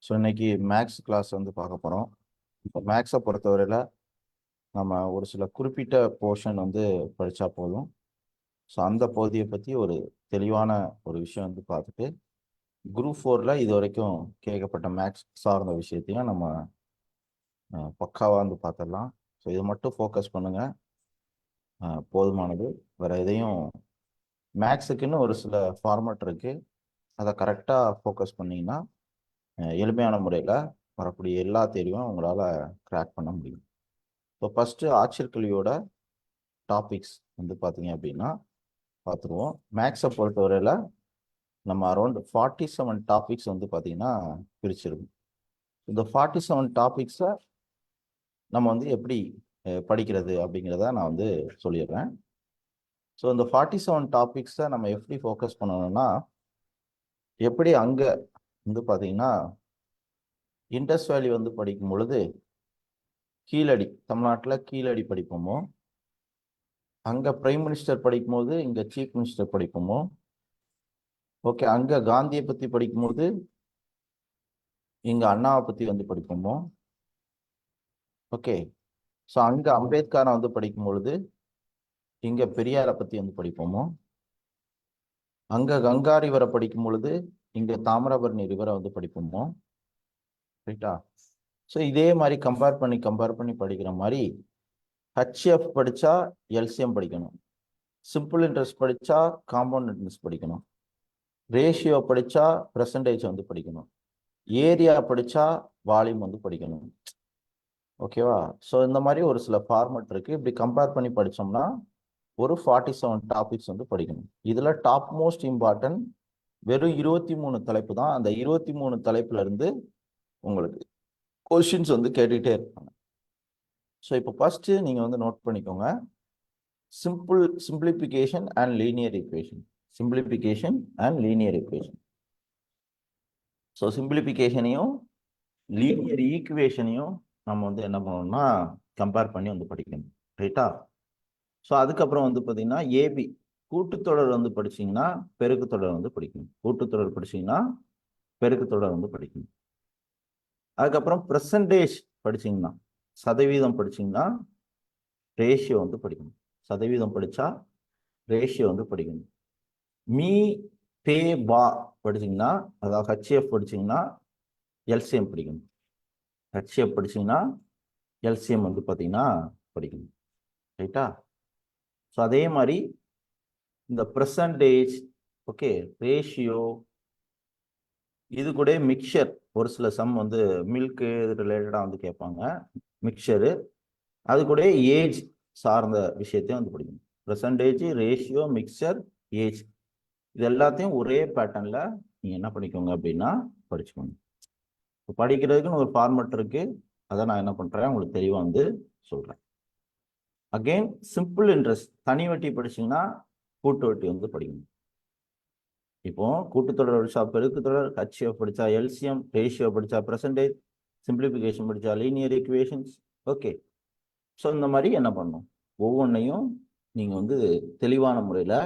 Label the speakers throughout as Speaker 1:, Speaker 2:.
Speaker 1: So இன்னைக்கு maths class வந்து பார்க்க போகிறோம். இப்போ மேக்ஸை பொறுத்தவரையில் நம்ம ஒரு சில குறிப்பிட்ட போர்ஷன் வந்து படித்தா போதும். ஸோ அந்த பகுதியை பற்றி ஒரு தெளிவான ஒரு விஷயம் வந்து பார்த்துட்டு குரூப் 4ல் இது வரைக்கும் கேட்கப்பட்ட மேக்ஸ் சார்ந்த விஷயத்தையும் நம்ம பக்காவாக வந்து பார்த்துடலாம். ஸோ இது மட்டும் ஃபோக்கஸ் பண்ணுங்கள், போதுமானது. வேறு எதையும் மேக்ஸுக்குன்னு ஒரு சில ஃபார்மேட் இருக்குது, அதை கரெக்டாக ஃபோக்கஸ் பண்ணிங்கன்னா எளிமையான முறையில் வரக்கூடிய எல்லா தேர்வையும் உங்களால் கிராக் பண்ண முடியும். இப்போ ஃபஸ்ட்டு ஆட்சியர்கல்வியோட டாபிக்ஸ் வந்து பார்த்தீங்க அப்படின்னா பார்த்துருவோம். மேக்ஸை பொறுத்தவரையில் நம்ம அரௌண்ட் 47 டாபிக்ஸ் வந்து பார்த்தீங்கன்னா பிரிச்சிருக்கும். இந்த 47 டாபிக்ஸை நம்ம வந்து எப்படி படிக்கிறது அப்படிங்கிறத நான் வந்து சொல்லிடுறேன். ஸோ இந்த 47 டாபிக்ஸை நம்ம எப்படி ஃபோக்கஸ் பண்ணணும்னா, எப்படி அங்கே வந்து பார்த்தீங்கன்னா இண்டஸ் வேலி வந்து படிக்கும் பொழுது கீழடி, தமிழ்நாட்டில் கீழடி படிப்போமோ, அங்கே பிரைம் மினிஸ்டர் படிக்கும்போது இங்கே சீஃப் மினிஸ்டர் படிப்போமோ, ஓகே, அங்கே காந்தியை பற்றி படிக்கும்போது இங்கே அண்ணாவை பற்றி வந்து படிப்போமோ, ஓகே. ஸோ அங்கே அம்பேத்கரை வந்து படிக்கும் பொழுது இங்கே பெரியாரை பற்றி வந்து படிப்போமோ, அங்கே கங்கா ரிவரை படிக்கும் பொழுது இங்கே தாமிரபரணி ரிவரை வந்து படிப்போமோ, ரைட்டா? ஸோ இதே மாதிரி கம்பேர் பண்ணி படிக்கிற மாதிரி ஹெச்எஃப் படித்தா எல்சிஎம் படிக்கணும், சிம்பிள் இன்ட்ரெஸ்ட் படித்தா காம்பவுண்ட் இன்ட்ரெஸ்ட் படிக்கணும், ரேஷியோ படித்தா பெர்சன்டேஜ் வந்து படிக்கணும், ஏரியா படித்தா வால்யூம் வந்து படிக்கணும், ஓகேவா? ஸோ இந்த மாதிரி ஒரு சில ஃபார்மெட் இருக்குது. இப்படி கம்பேர் பண்ணி படித்தோம்னா ஒரு 47 டாபிக்ஸ் வந்து படிக்கணும். இதில் டாப் மோஸ்ட் இம்பார்ட்டன்ட் வெறும் 23 தலைப்பு தான். அந்த 23 தலைப்புல இருந்து உங்களுக்கு கொஸ்டின்ஸ் வந்து கேட்டுகிட்டே இருப்பாங்க. ஸோ இப்போ ஃபர்ஸ்ட் நீங்கள் வந்து நோட் பண்ணிக்கோங்க, simplification and linear equation. Simplification and linear equation. So சிம்பிளிஃபிகேஷனையும் லீனியர் ஈக்குவேஷனையும் நம்ம வந்து என்ன பண்ணணும்னா கம்பேர் பண்ணி வந்து படிக்கணும், ரைட்டா? ஸோ அதுக்கப்புறம் வந்து பார்த்தீங்கன்னா ஏபி கூட்டுத்தொடர் வந்து படிச்சிங்கன்னா பெருக்குத்தொடர் வந்து படிக்கணும், கூட்டுத்தொடர் படிச்சிங்கன்னா பெருக்குத்தொடர் வந்து படிக்கணும். அதுக்கப்புறம் பெர்சன்டேஜ் படிச்சிங்கன்னா, சதவீதம் படிச்சிங்கன்னா ரேஷியோ வந்து படிக்கணும், சதவீதம் படித்தா ரேஷியோ வந்து படிக்கணும். மீ பே பா படிச்சிங்கன்னா, அதாவது ஹெச்எஃப் படிச்சிங்கன்னா எல்சிஎம் படிக்கணும், ஹெச்எஃப் படிச்சிங்கன்னா எல்சிஎம் வந்து பார்த்தீங்கன்னா படிக்கணும், ரைட்டா? ஸோ அதே மாதிரி இந்த பெர்சன்டேஜ், ஓகே, ரேஷியோ, இது கூட மிக்சர், ஒரு சில சம் வந்து மில்க்கு ரிலேட்டடாக வந்து கேட்பாங்க, மிக்சரு, அது கூட ஏஜ் சார்ந்த விஷயத்தையும் வந்து படிக்கணும். பெர்சன்டேஜ், ரேஷியோ, மிக்சர், ஏஜ், இது எல்லாத்தையும் ஒரே பேட்டர்னில் நீங்கள் என்ன பண்ணிக்கோங்க அப்படின்னா படிச்சுக்கோங்க. இப்போ படிக்கிறதுக்குன்னு ஒரு ஃபார்மெட் இருக்குது, அதை நான் என்ன பண்ணுறேன் உங்களுக்கு தெளிவாக வந்து சொல்கிறேன். அகெயின் சிம்பிள் இன்ட்ரெஸ்ட், தனி வட்டி படிச்சிங்கன்னா கூட்டு வட்டி வந்து படிக்கணும். இப்போ கூட்டுத்தொடர் படித்தா பெருக்குத்தொடர், ஹெச்எஃப் படித்தா எல்சிஎம், ரேஷியோ படித்தா பெர்சன்டேஜ், சிம்பிளிஃபிகேஷன் படித்தா லீனியர் ஈக்குவேஷன்ஸ், ஓகே. ஸோ இந்த மாதிரி என்ன பண்ணணும், ஒவ்வொன்றையும் நீங்கள் வந்து தெளிவான முறையில்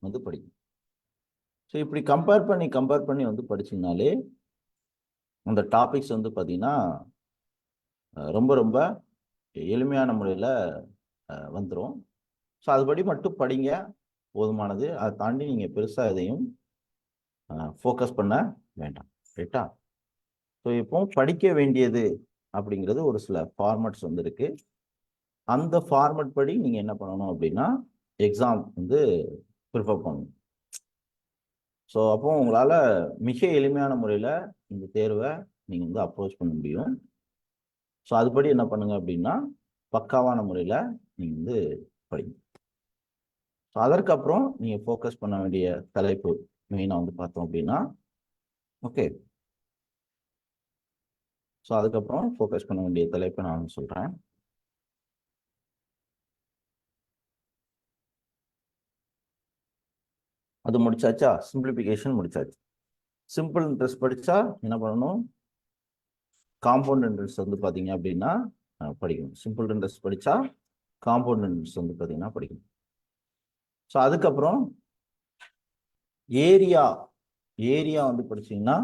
Speaker 1: வந்து படிக்கணும். ஸோ இப்படி கம்பேர் பண்ணி வந்து படிச்சிங்கனாலே அந்த டாபிக்ஸ் வந்து பார்த்தீங்கன்னா ரொம்ப ரொம்ப எளிமையான முறையில் வந்துடும். ஸோ அதுபடி மட்டும் படிங்க, போதுமானது. அதை தாண்டி நீங்கள் பெருசாக எதையும் ஃபோக்கஸ் பண்ண வேண்டாம், ரைட்டா? ஸோ இப்போ படிக்க வேண்டியது அப்படிங்கிறது ஒரு சில ஃபார்மேட்ஸ் வந்து இருக்கு. அந்த ஃபார்மேட் படி நீங்கள் என்ன பண்ணணும் அப்படின்னா எக்ஸாம் வந்து ப்ரிப்பேர் பண்ணணும். ஸோ அப்போ உங்களால் மிக எளிமையான முறையில் இந்த தேர்வை நீங்கள் வந்து அப்ரோச் பண்ண முடியும். ஸோ அதுபடி என்ன பண்ணுங்க அப்படின்னா பக்காவான முறையில் நீங்கள் வந்து படிங்க. ஸோ அதற்கப்புறம் நீங்கள் ஃபோக்கஸ் பண்ண வேண்டிய தலைப்பு மெயினாக வந்து பார்த்தோம் அப்படின்னா, ஓகே, ஸோ அதுக்கப்புறம் ஃபோக்கஸ் பண்ண வேண்டிய தலைப்பை நான் வந்து சொல்கிறேன். அது முடிச்சாச்சா? சிம்பிளிஃபிகேஷன் முடிச்சாச்சு. சிம்பிள் இன்ட்ரெஸ்ட் படித்தா என்ன பண்ணணும், காம்பவுண்ட் இன்ட்ரெஸ்ட் வந்து பார்த்தீங்க அப்படின்னா படிக்கணும். சிம்பிள் இன்ட்ரெஸ்ட் படித்தா காம்பவுண்ட் இன்ட்ரெஸ்ட் வந்து பார்த்தீங்கன்னா படிக்கணும். ஸோ அதுக்கப்புறம் ஏரியா வந்து படிச்சிங்கன்னா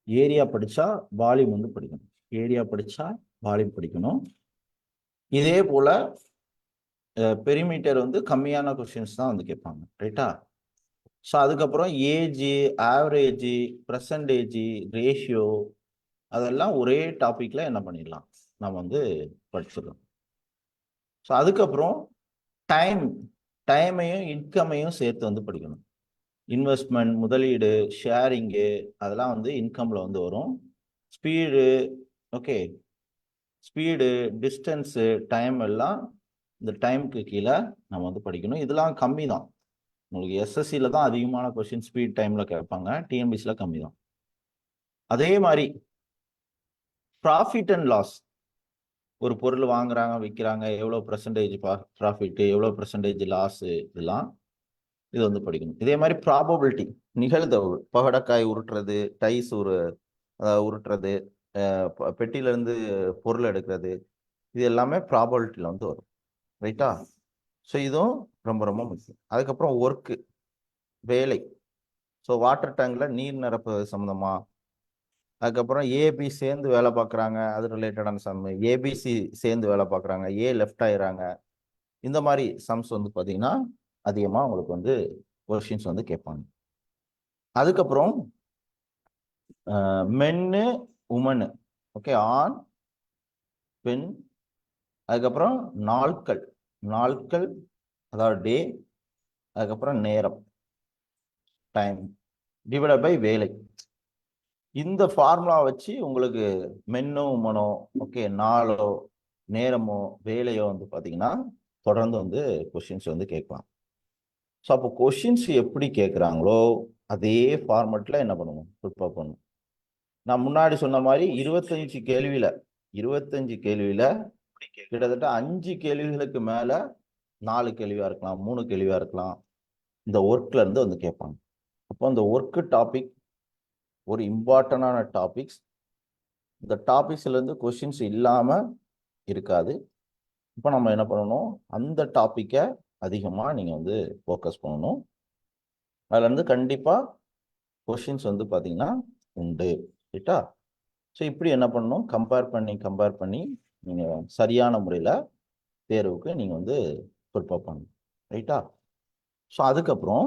Speaker 1: ஏரியா படிச்சா வால்யூம் வந்து படிக்கணும். ஏரியா படிச்சா வால்யூம் படிக்கணும். இதே போல பெரிமீட்டர் வந்து கம்மியான கொஸ்டின்ஸ் தான் வந்து கேட்பாங்க. ரைட்டா? ஸோ அதுக்கப்புறம் ஏஜ், ஆவரேஜ், பர்சன்டேஜ், ரேஷியோ அதெல்லாம் ஒரே டாபிக்ல என்ன பண்ணிடலாம், நம்ம வந்து படிச்சிடலாம். ஸோ அதுக்கப்புறம் டைம், டைமையும் இன்கமையும் சேர்த்து வந்து படிக்கணும். இன்வெஸ்ட்மெண்ட், முதலீடு, ஷேரிங்கு அதெல்லாம் வந்து இன்கம்ல வந்து வரும். Speed, okay, speed, distance, time எல்லாம் இந்த டைமுக்கு கீழே நம்ம வந்து படிக்கணும். இதெல்லாம் கம்மி தான். உங்களுக்கு எஸ்எஸ்சியில் தான் அதிகமான கொஸ்டின் ஸ்பீட் டைமில் கேட்பாங்க, டிஎன்பிசியில் கம்மி தான். அதே மாதிரி ப்ராஃபிட் அண்ட் லாஸ், ஒரு பொருள் வாங்குறாங்க விற்கிறாங்க, எவ்வளோ பர்சன்டேஜ் ப்ராஃபிட்டு, எவ்வளோ பர்சன்டேஜ் லாஸு, இதெல்லாம் இது வந்து படிக்கணும். இதே மாதிரி ப்ராபபிலிட்டி, நிகழ்தகவு, பகடக்காய் உருட்டுறது, டைஸ் உருட்டுறது, பெட்டியிலேருந்து பொருள் எடுக்கிறது, இது எல்லாமே ப்ராபபிலிட்டியில் வந்து வரும். ரைட்டா? ஸோ இதுவும் ரொம்ப ரொம்ப முக்கியம். அதுக்கப்புறம் ஒர்க்கு, வேலை. ஸோ வாட்டர் டேங்கில் நீர் நிரப்புவது சம்மந்தமா, அதுக்கப்புறம் ஏபி சேர்ந்து வேலை பார்க்குறாங்க, அது ரிலேட்டடான சம். ஏபிசி சேர்ந்து வேலை பார்க்குறாங்க, ஏ லெஃப்ட் ஆயிடுறாங்க, இந்த மாதிரி சம்ஸ் வந்து பார்த்தீங்கன்னா அதிகமாக உங்களுக்கு வந்து கொஸ்டின்ஸ் வந்து கேட்பாங்க. அதுக்கப்புறம் மென்னு, உமனு, ஓகே, ஆண், பெண், அதுக்கப்புறம் நாட்கள், நாட்கள் அதாவது டே, அதுக்கப்புறம் நேரம், டைம் டிவைட் பை வேலை. இந்த ஃபார்முலா வச்சு உங்களுக்கு மென்னோ உமனோ, ஓகே, நாளோ, நேரமோ, வேலையோ வந்து பார்த்தீங்கன்னா தொடர்ந்து வந்து கொஸ்டின்ஸ் வந்து கேட்கலாம். ஸோ அப்போ கொஸ்டின்ஸ் எப்படி கேட்குறாங்களோ அதே ஃபார்மெட்டில் என்ன பண்ணுவோம், ப்ரிப்பேர் பண்ணுவோம். நான் முன்னாடி சொன்ன மாதிரி 25 கேள்வியில் கிட்டத்தட்ட 5 கேள்விகளுக்கு மேலே 4 கேள்வியாக இருக்கலாம், 3 கேள்வியாக இருக்கலாம், இந்த ஒர்க்ல இருந்து வந்து கேட்பாங்க. அப்போ அந்த ஒர்க்கு டாபிக் ஒரு இம்பார்ட்டண்டான டாபிக்ஸ். இந்த டாபிக்ஸ்லேருந்து கொஸ்டின்ஸ் இல்லாமல் இருக்காது. இப்போ நம்ம என்ன பண்ணணும், அந்த டாப்பிக்கை அதிகமாக நீங்கள் வந்து ஃபோக்கஸ் பண்ணணும். அதுலேருந்து கண்டிப்பாக கொஸ்டின்ஸ் வந்து பார்த்தீங்கன்னா உண்டு. ரைட்டா? ஸோ இப்படி என்ன பண்ணணும், கம்பேர் பண்ணி நீங்கள் சரியான முறையில் தேர்வுக்கு நீங்கள் வந்து ப்ரிப்பேர் பண்ணணும். ரைட்டா? ஸோ அதுக்கப்புறம்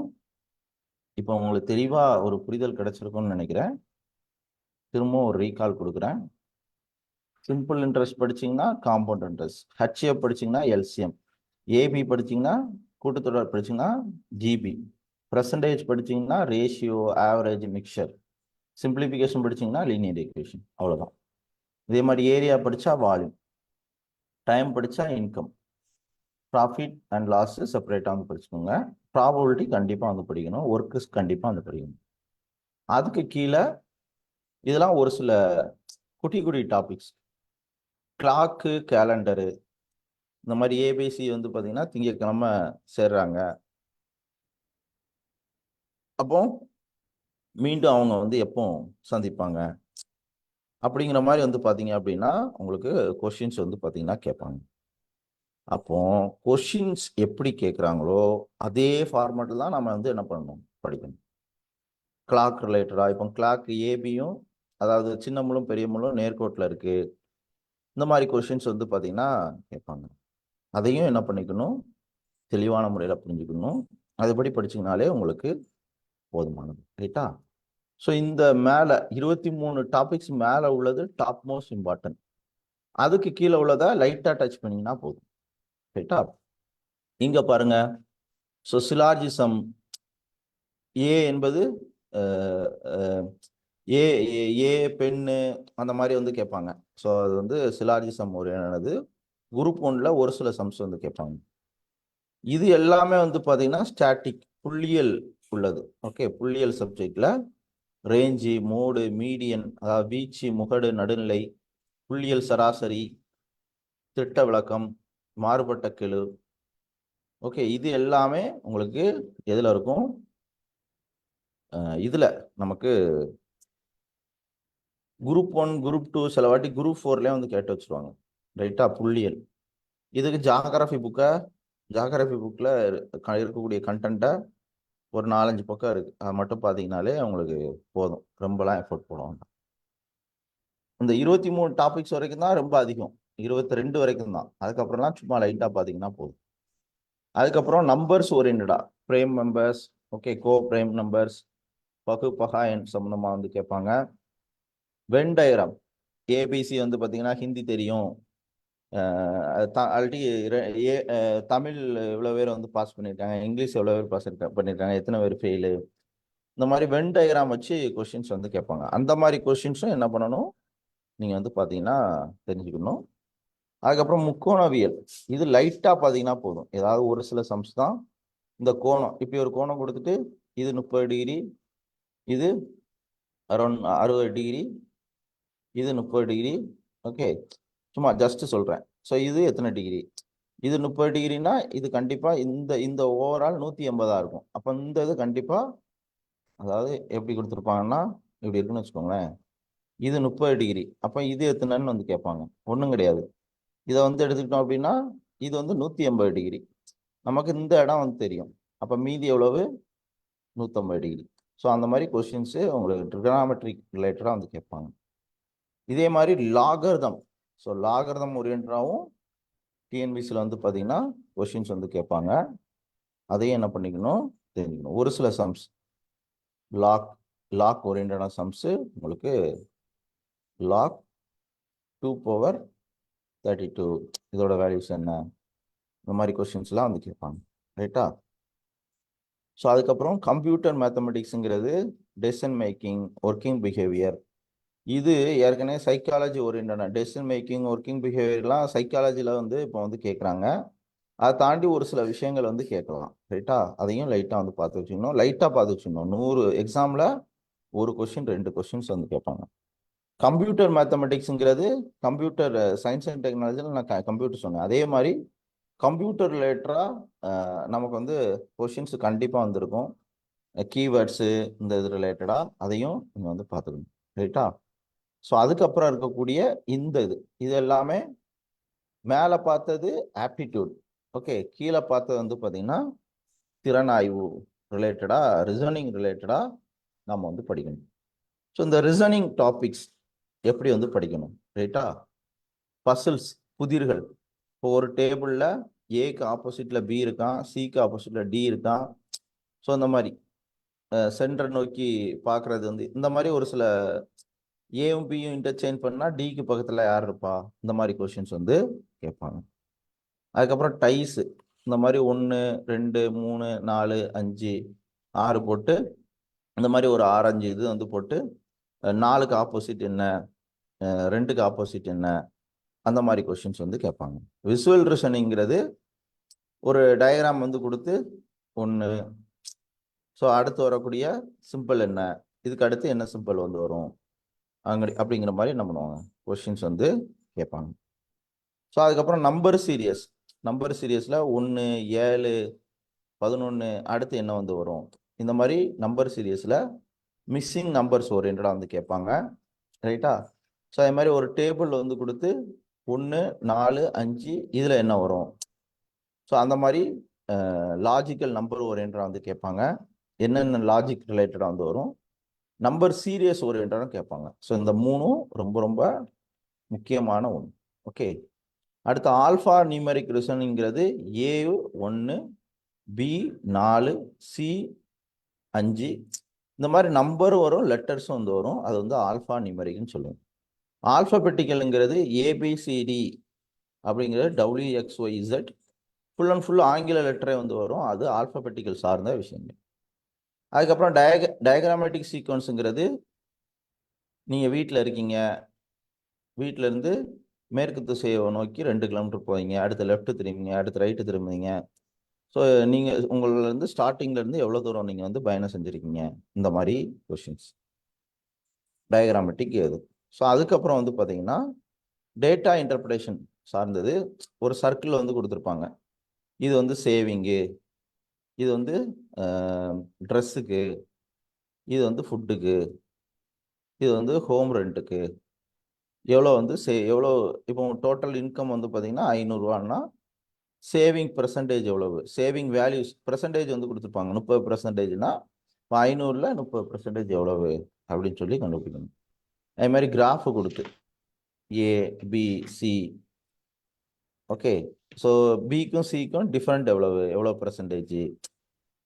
Speaker 1: இப்போ உங்களுக்கு தெளிவாக ஒரு புரிதல் கிடைச்சிருக்கும்னு நினைக்கிறேன். திரும்பவும் ஒரு ரீகால் கொடுக்குறேன். சிம்பிள் இன்ட்ரெஸ்ட் படிச்சிங்கன்னா காம்பவுண்ட் இன்ட்ரெஸ்ட், ஹெச்எஃப் படிச்சிங்கன்னா எல்சிஎம், ஏபி படிச்சிங்கன்னா கூட்டுத்தொடர் படிச்சிங்கன்னா ஜிபி, பர்சன்டேஜ் படிச்சிங்கன்னா ரேஷியோ, ஆவரேஜ், மிக்சர், சிம்பிளிஃபிகேஷன் படிச்சிங்கன்னா லீனியர் ஈக்குவேஷன். அவ்வளோதான். இதே மாதிரி ஏரியா படித்தா வால்யூம், டைம் படித்தா இன்கம், ப்ராஃபிட் அண்ட் லாஸ் செப்பரேட்டாக வந்து படிச்சுக்கோங்க. ப்ராபபிலிட்டி கண்டிப்பாக வந்து படிக்கணும், ஒர்க்கு கண்டிப்பாக வந்து படிக்கணும். அதுக்கு கீழே இதெல்லாம் ஒரு சில குட்டி குட்டி டாபிக்ஸ். கிளாக்கு, கேலண்டரு, இந்த மாதிரி ஏபிசி வந்து பார்த்தீங்கன்னா திங்கட்கிழமை சேர்றாங்க, அப்போ மீண்டும் அவங்க வந்து எப்போ சந்திப்பாங்க அப்படிங்கிற மாதிரி வந்து பார்த்தீங்க அப்படின்னா உங்களுக்கு கொஷின்ஸ் வந்து பார்த்தீங்கன்னா கேட்பாங்க. அப்போ கொஷின்ஸ் எப்படி கேட்குறாங்களோ அதே ஃபார்மேட்டில் தான் நம்ம வந்து என்ன பண்ணணும், படிக்கணும். கிளாக் ரிலேட்டடாக இப்போ கிளாக் ஏபியும், அதாவது சின்ன முள்ளும் பெரிய முள்ளும் நேர்கோட்டில் இருக்குது, இந்த மாதிரி கொஷின்ஸ் வந்து பார்த்தீங்கன்னா கேட்பாங்க. அதையும் என்ன பண்ணிக்கணும், தெளிவான முறையில் புரிஞ்சுக்கணும். அதுபடி படிச்சிங்கனாலே உங்களுக்கு போதுமானது. ரைட்டா? ஸோ இந்த மேலே 23 டாபிக்ஸ் மேலே உள்ளது டாப் மோஸ்ட் இம்பார்ட்டன்ட். அதுக்கு கீழே உள்ளதை லைட்டாக டச் பண்ணிங்கன்னா போதும். ரைட்டா? இங்கே பாருங்க. ஸோ சிலார்ஜிசம் ஏ என்பது ஏ ஏ பெண்ணு அந்த மாதிரி வந்து கேட்பாங்க. ஸோ அது வந்து சிலார்ஜிசம் ஒரு என்னது குரூப் 1ல் ஒரு சில சம்ஸ் வந்து கேட்பாங்க. இது எல்லாமே வந்து பார்த்தீங்கன்னா ஸ்டாட்டிக், புள்ளியல் உள்ளது. ஓகே, புள்ளியல் சப்ஜெக்டில் ரேஞ்சு, மோடு, மீடியன், அதாவது வீச்சு, முகடு, நடுநிலை, புள்ளியல் சராசரி, திட்ட விளக்கம், மாறுபட்ட கெழு, ஓகே, இது எல்லாமே உங்களுக்கு எதில் இருக்கும், இதில் நமக்கு குரூப் 1, குரூப் 2, சில வாட்டி குரூப் 4லேயே வந்து கேட்டு வச்சுருவாங்க. ரைட்டா? புள்ளியல். இதுக்கு ஜாகிரஃபி புக்கில் இருக்கக்கூடிய கண்டென்ட்டை ஒரு 4-5 பக்கம் இருக்குது, அது மட்டும் பார்த்தீங்கனாலே உங்களுக்கு போதும், ரொம்பலாம் எஃபோர்ட் போடுவாங்க. இந்த 23 டாபிக்ஸ் வரைக்கும் தான் ரொம்ப அதிகம், 22 வரைக்கும் தான். அதுக்கப்புறம்லாம் சும்மா லைட்டாக பார்த்தீங்கன்னா போதும். அதுக்கப்புறம் நம்பர்ஸ் ஓரியன்டா, பிரேம் நம்பர்ஸ், ஓகே, கோ பிரேம் நம்பர்ஸ், பகா எண் சம்பந்தமாக வந்து கேட்பாங்க. வென் டயக்ராம், ஏபிசி வந்து பார்த்தீங்கன்னா ஹிந்தி தெரியும், ஆல்ரெடி தமிழ் எவ்வளோ பேர் வந்து பாஸ் பண்ணியிருக்காங்க, இங்கிலீஷ் எவ்வளோ பேர் பாஸ் பண்ணியிருக்காங்க, எத்தனை பேர் ஃபெயிலு, இந்த மாதிரி வென் டயக்ராம் வச்சு கொஷின்ஸ் வந்து கேட்பாங்க. அந்த மாதிரி கொஷின்ஸும் என்ன பண்ணணும், நீங்கள் வந்து பார்த்தீங்கன்னா தெரிஞ்சுக்கணும். அதுக்கப்புறம் முக்கோணவியல், இது லைட்டாக பார்த்தீங்கன்னா போதும், ஏதாவது ஒரு சில சம்ஸ் தான். இந்த கோணம், இப்படி ஒரு கோணம் கொடுத்துட்டு இது 30 டிகிரி, இது அரௌண்ட் 60 டிகிரி, இது 30 டிகிரி, ஓகே, சும்மா ஜஸ்ட் சொல்கிறேன். ஸோ இது எத்தனை டிகிரி, இது 30 டிகிரினா இது கண்டிப்பாக இந்த இந்த ஓவரால் 180 இருக்கும். அப்போ இந்த இது கண்டிப்பாக, அதாவது எப்படி கொடுத்துருப்பாங்கன்னா இப்படி இருக்குன்னு வச்சுக்கோங்களேன், இது 30 டிகிரி, அப்போ இது எத்தனைன்னு வந்து கேட்பாங்க. ஒன்றும் கிடையாது, இதை வந்து எடுத்துக்கிட்டோம் அப்படின்னா இது வந்து 180 டிகிரி, நமக்கு இந்த இடம் வந்து தெரியும், அப்போ மீதி எவ்வளவு, 150 டிகிரி. ஸோ அந்த மாதிரி கொஸ்டின்ஸு உங்களுக்கு ட்ரிகனாமெட்ரிக் ரிலேட்டடாக வந்து கேட்பாங்க. இதே மாதிரி லாகர்தம், ஸோ லாகர்தம் ஓரியன்டாகவும் டிஎன்பிசியில் வந்து பார்த்தீங்கன்னா கொஸ்டின்ஸ் வந்து கேட்பாங்க. அதையும் என்ன பண்ணிக்கணும், தெரிஞ்சுக்கணும். ஒரு சில சம்ஸ் லாக் ஓரியன்டான சம்ஸு உங்களுக்கு லாக் 2^32 இதோட வேல்யூஸ் என்ன, இந்த மாதிரி கொஸ்டின்ஸ்லாம் வந்து கேட்பாங்க, ரைட்டா. ஸோ அதுக்கப்புறம் கம்ப்யூட்டர் மேத்தமெட்டிக்ஸுங்கிறது டெசிஷன் மேக்கிங், ஒர்க்கிங் பிஹேவியர். இது ஏற்கனவே சைக்காலஜி ஓரியன்டான டெசிஷன் மேக்கிங், ஒர்க்கிங் பிஹேவியர்லாம் சைக்காலஜியில் வந்து இப்போ வந்து கேட்குறாங்க. அதை தாண்டி ஒரு சில விஷயங்கள் வந்து கேட்கலாம், ரைட்டா. அதையும் லைட்டாக வந்து பார்த்து வச்சுக்கணும், லைட்டாக பார்த்து வச்சுக்கணும். 100 எக்ஸாமில் ஒரு கொஸ்டின் 2 கொஸ்டின்ஸ் வந்து கேட்பாங்க. கம்ப்யூட்டர் மேத்தமெட்டிக்ஸுங்கிறது கம்ப்யூட்டர் சயின்ஸ் அண்ட் டெக்னாலஜியில் நான் கம்ப்யூட்டர் சொன்னேன், அதே மாதிரி கம்ப்யூட்டர் ரிலேட்டடாக நமக்கு வந்து கொஷின்ஸ் கண்டிப்பாக வந்திருக்கும். கீவேர்ட்ஸு இந்த இது ரிலேட்டடாக அதையும் நீங்கள் வந்து பார்த்துக்கணும், ரைட்டா. ஸோ அதுக்கப்புறம் இருக்கக்கூடிய இந்த இது எல்லாமே மேலே பார்த்தது ஆப்டிடியூட், ஓகே. கீழே பார்த்தது வந்து பார்த்தீங்கன்னா திறனாய்வு ரிலேட்டடாக, ரிசனிங் ரிலேட்டடாக நம்ம வந்து படிக்கணும். ஸோ இந்த ரிசனிங் டாபிக்ஸ் எப்படி வந்து படிக்கணும், ரைட்டா. பசில்ஸ், புதிர்கள். இப்போ ஒரு டேபிளில் ஏக்கு ஆப்போசிட்டில் பி இருக்கான், சிக்கு ஆப்போசிட்டில் டி இருக்கான். ஸோ இந்த மாதிரி சென்டர் நோக்கி பார்க்குறது வந்து இந்த மாதிரி ஒரு சில ஏவும் பியும் இன்டர்சேஞ்ச் பண்ணால் டிக்கு பக்கத்தில் யார் இருப்பா, இந்த மாதிரி கொஷின்ஸ் வந்து கேட்பாங்க. அதுக்கப்புறம் டைஸு, இந்த மாதிரி 1 2 3 4 5 6 போட்டு இந்த மாதிரி ஒரு 6 5 இது வந்து போட்டு 4க்கு ஆப்போசிட் என்ன, 2க்கு ஆப்போசிட் என்ன, அந்த மாதிரி கொஷின்ஸ் வந்து கேட்பாங்க. விசுவல் ரிசனிங்கிறது ஒரு டயக்ராம் வந்து கொடுத்து 1, ஸோ அடுத்து வரக்கூடிய சிம்பிள் என்ன, இதுக்கு அடுத்து என்ன சிம்பிள் வந்து வரும் அப்படிங்கிற மாதிரி என்ன பண்ணுவாங்க, கொஷின்ஸ் வந்து கேட்பாங்க. ஸோ அதுக்கப்புறம் நம்பர் சீரியஸில் 1 7 11 அடுத்து என்ன வந்து வரும், இந்த மாதிரி நம்பர் சீரியஸில் மிஸ்ஸிங் நம்பர்ஸ் ஓரியன்டாக வந்து கேட்பாங்க, ரைட்டா. ஸோ அதே மாதிரி ஒரு டேபிள் வந்து கொடுத்து 1 4 5 இதில் என்ன வரும், ஸோ அந்த மாதிரி லாஜிக்கல் நம்பர் ஓரியன்டாக வந்து கேட்பாங்க. என்னென்ன லாஜிக் ரிலேட்டடாக வந்து வரும், நம்பர் சீரியஸ் ஓரியன்டாக கேட்பாங்க. ஸோ இந்த 3ம் ரொம்ப ரொம்ப முக்கியமான ஒன்று, ஓகே. அடுத்து ஆல்ஃபா நியூமெரிக் ரிசனிங்கிறது ஏ 1 பி 4 சி 5 இந்த மாதிரி நம்பர் வரும், லெட்டர்ஸும் வந்து வரும், அது வந்து ஆல்ஃபா நியூமெரிக்னு சொல்லுவோம். ஆல்ஃபபெட்டிக்கலுங்கிறது ஏபிசிடி அப்படிங்கிறது WXYZ ஃபுல் அண்ட் ஃபுல் ஆங்கில லெட்டரே வந்து வரும், அது ஆல்ஃபபெட்டிக்கல் சார்ந்த விஷயங்கள். அதுக்கப்புறம் டயக்ராமேட்டிக் சீக்வன்ஸுங்கிறது நீங்கள் வீட்டில் இருக்கீங்க, வீட்டிலேருந்து மேற்கு திசையை நோக்கி 2 கிலோமீட்டர் போவீங்க, அடுத்து லெஃப்ட் திரும்பிங்க, அடுத்து ரைட்டு திரும்புவீங்க. ஸோ நீங்கள் உங்களிலேருந்து ஸ்டார்டிங்லேருந்து எவ்வளோ தூரம் நீங்கள் வந்து பயணம் செஞ்சுருக்கீங்க, இந்த மாதிரி கொஷின்ஸ் டயக்ராமேட்டிக் இது. ஸோ அதுக்கப்புறம் வந்து பார்த்தீங்கன்னா டேட்டா இன்டர்பிரேஷன் சார்ந்தது. ஒரு சர்க்கிள் வந்து கொடுத்துருப்பாங்க, இது வந்து சேவிங்கு, இது வந்து ட்ரெஸ்ஸுக்கு, இது வந்து ஃபுட்டுக்கு, இது வந்து ஹோம் ரெண்ட்டுக்கு, எவ்வளோ வந்து எவ்வளோ. இப்போ டோட்டல் இன்கம் வந்து பார்த்தீங்கன்னா 500 ரூபான்னா சேவிங் பெர்சன்டேஜ் எவ்வளவு, சேவிங் வேல்யூஸ் பெர்சன்டேஜ் வந்து கொடுத்துருப்பாங்க. 30%னா இப்போ 500ல் 30% எவ்வளவு அப்படின்னு சொல்லி கண்டுபிடிக்கணும். அதே மாதிரி கிராஃபு கொடுத்து ஏ பி சி. ஓகே, ஸோ பிக்கும் சிக்கும் டிஃப்ரெண்ட் எவ்வளோ பெர்சன்டேஜ்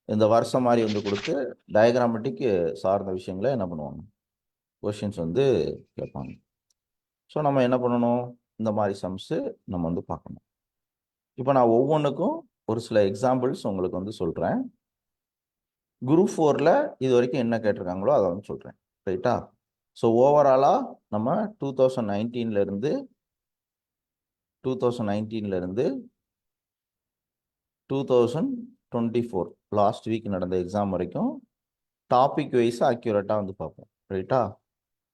Speaker 1: இந்த வருஷம் மாதிரி வந்து கொடுத்து டயக்ராமெட்டிக் சார்ந்த விஷயங்களை என்ன பண்ணுவாங்க, கொஷின்ஸ் வந்து கேட்பாங்க. ஸோ நம்ம என்ன பண்ணணும், இந்த மாதிரி சம்ஸு நம்ம வந்து பார்க்கணும். இப்போ நான் ஒவ்வொன்றுக்கும் ஒரு சில எக்ஸாம்பிள்ஸ் உங்களுக்கு வந்து சொல்கிறேன். குரூப் 4ல் இது வரைக்கும் என்ன கேட்டிருக்காங்களோ அதை வந்து சொல்கிறேன், ரைட்டா? ஸோ ஓவராலாக நம்ம 2019 2024 லாஸ்ட் வீக் நடந்த எக்ஸாம் வரைக்கும் டாபிக் வைஸ் அக்யூரேட்டாக வந்து பார்ப்போம், ரைட்டா?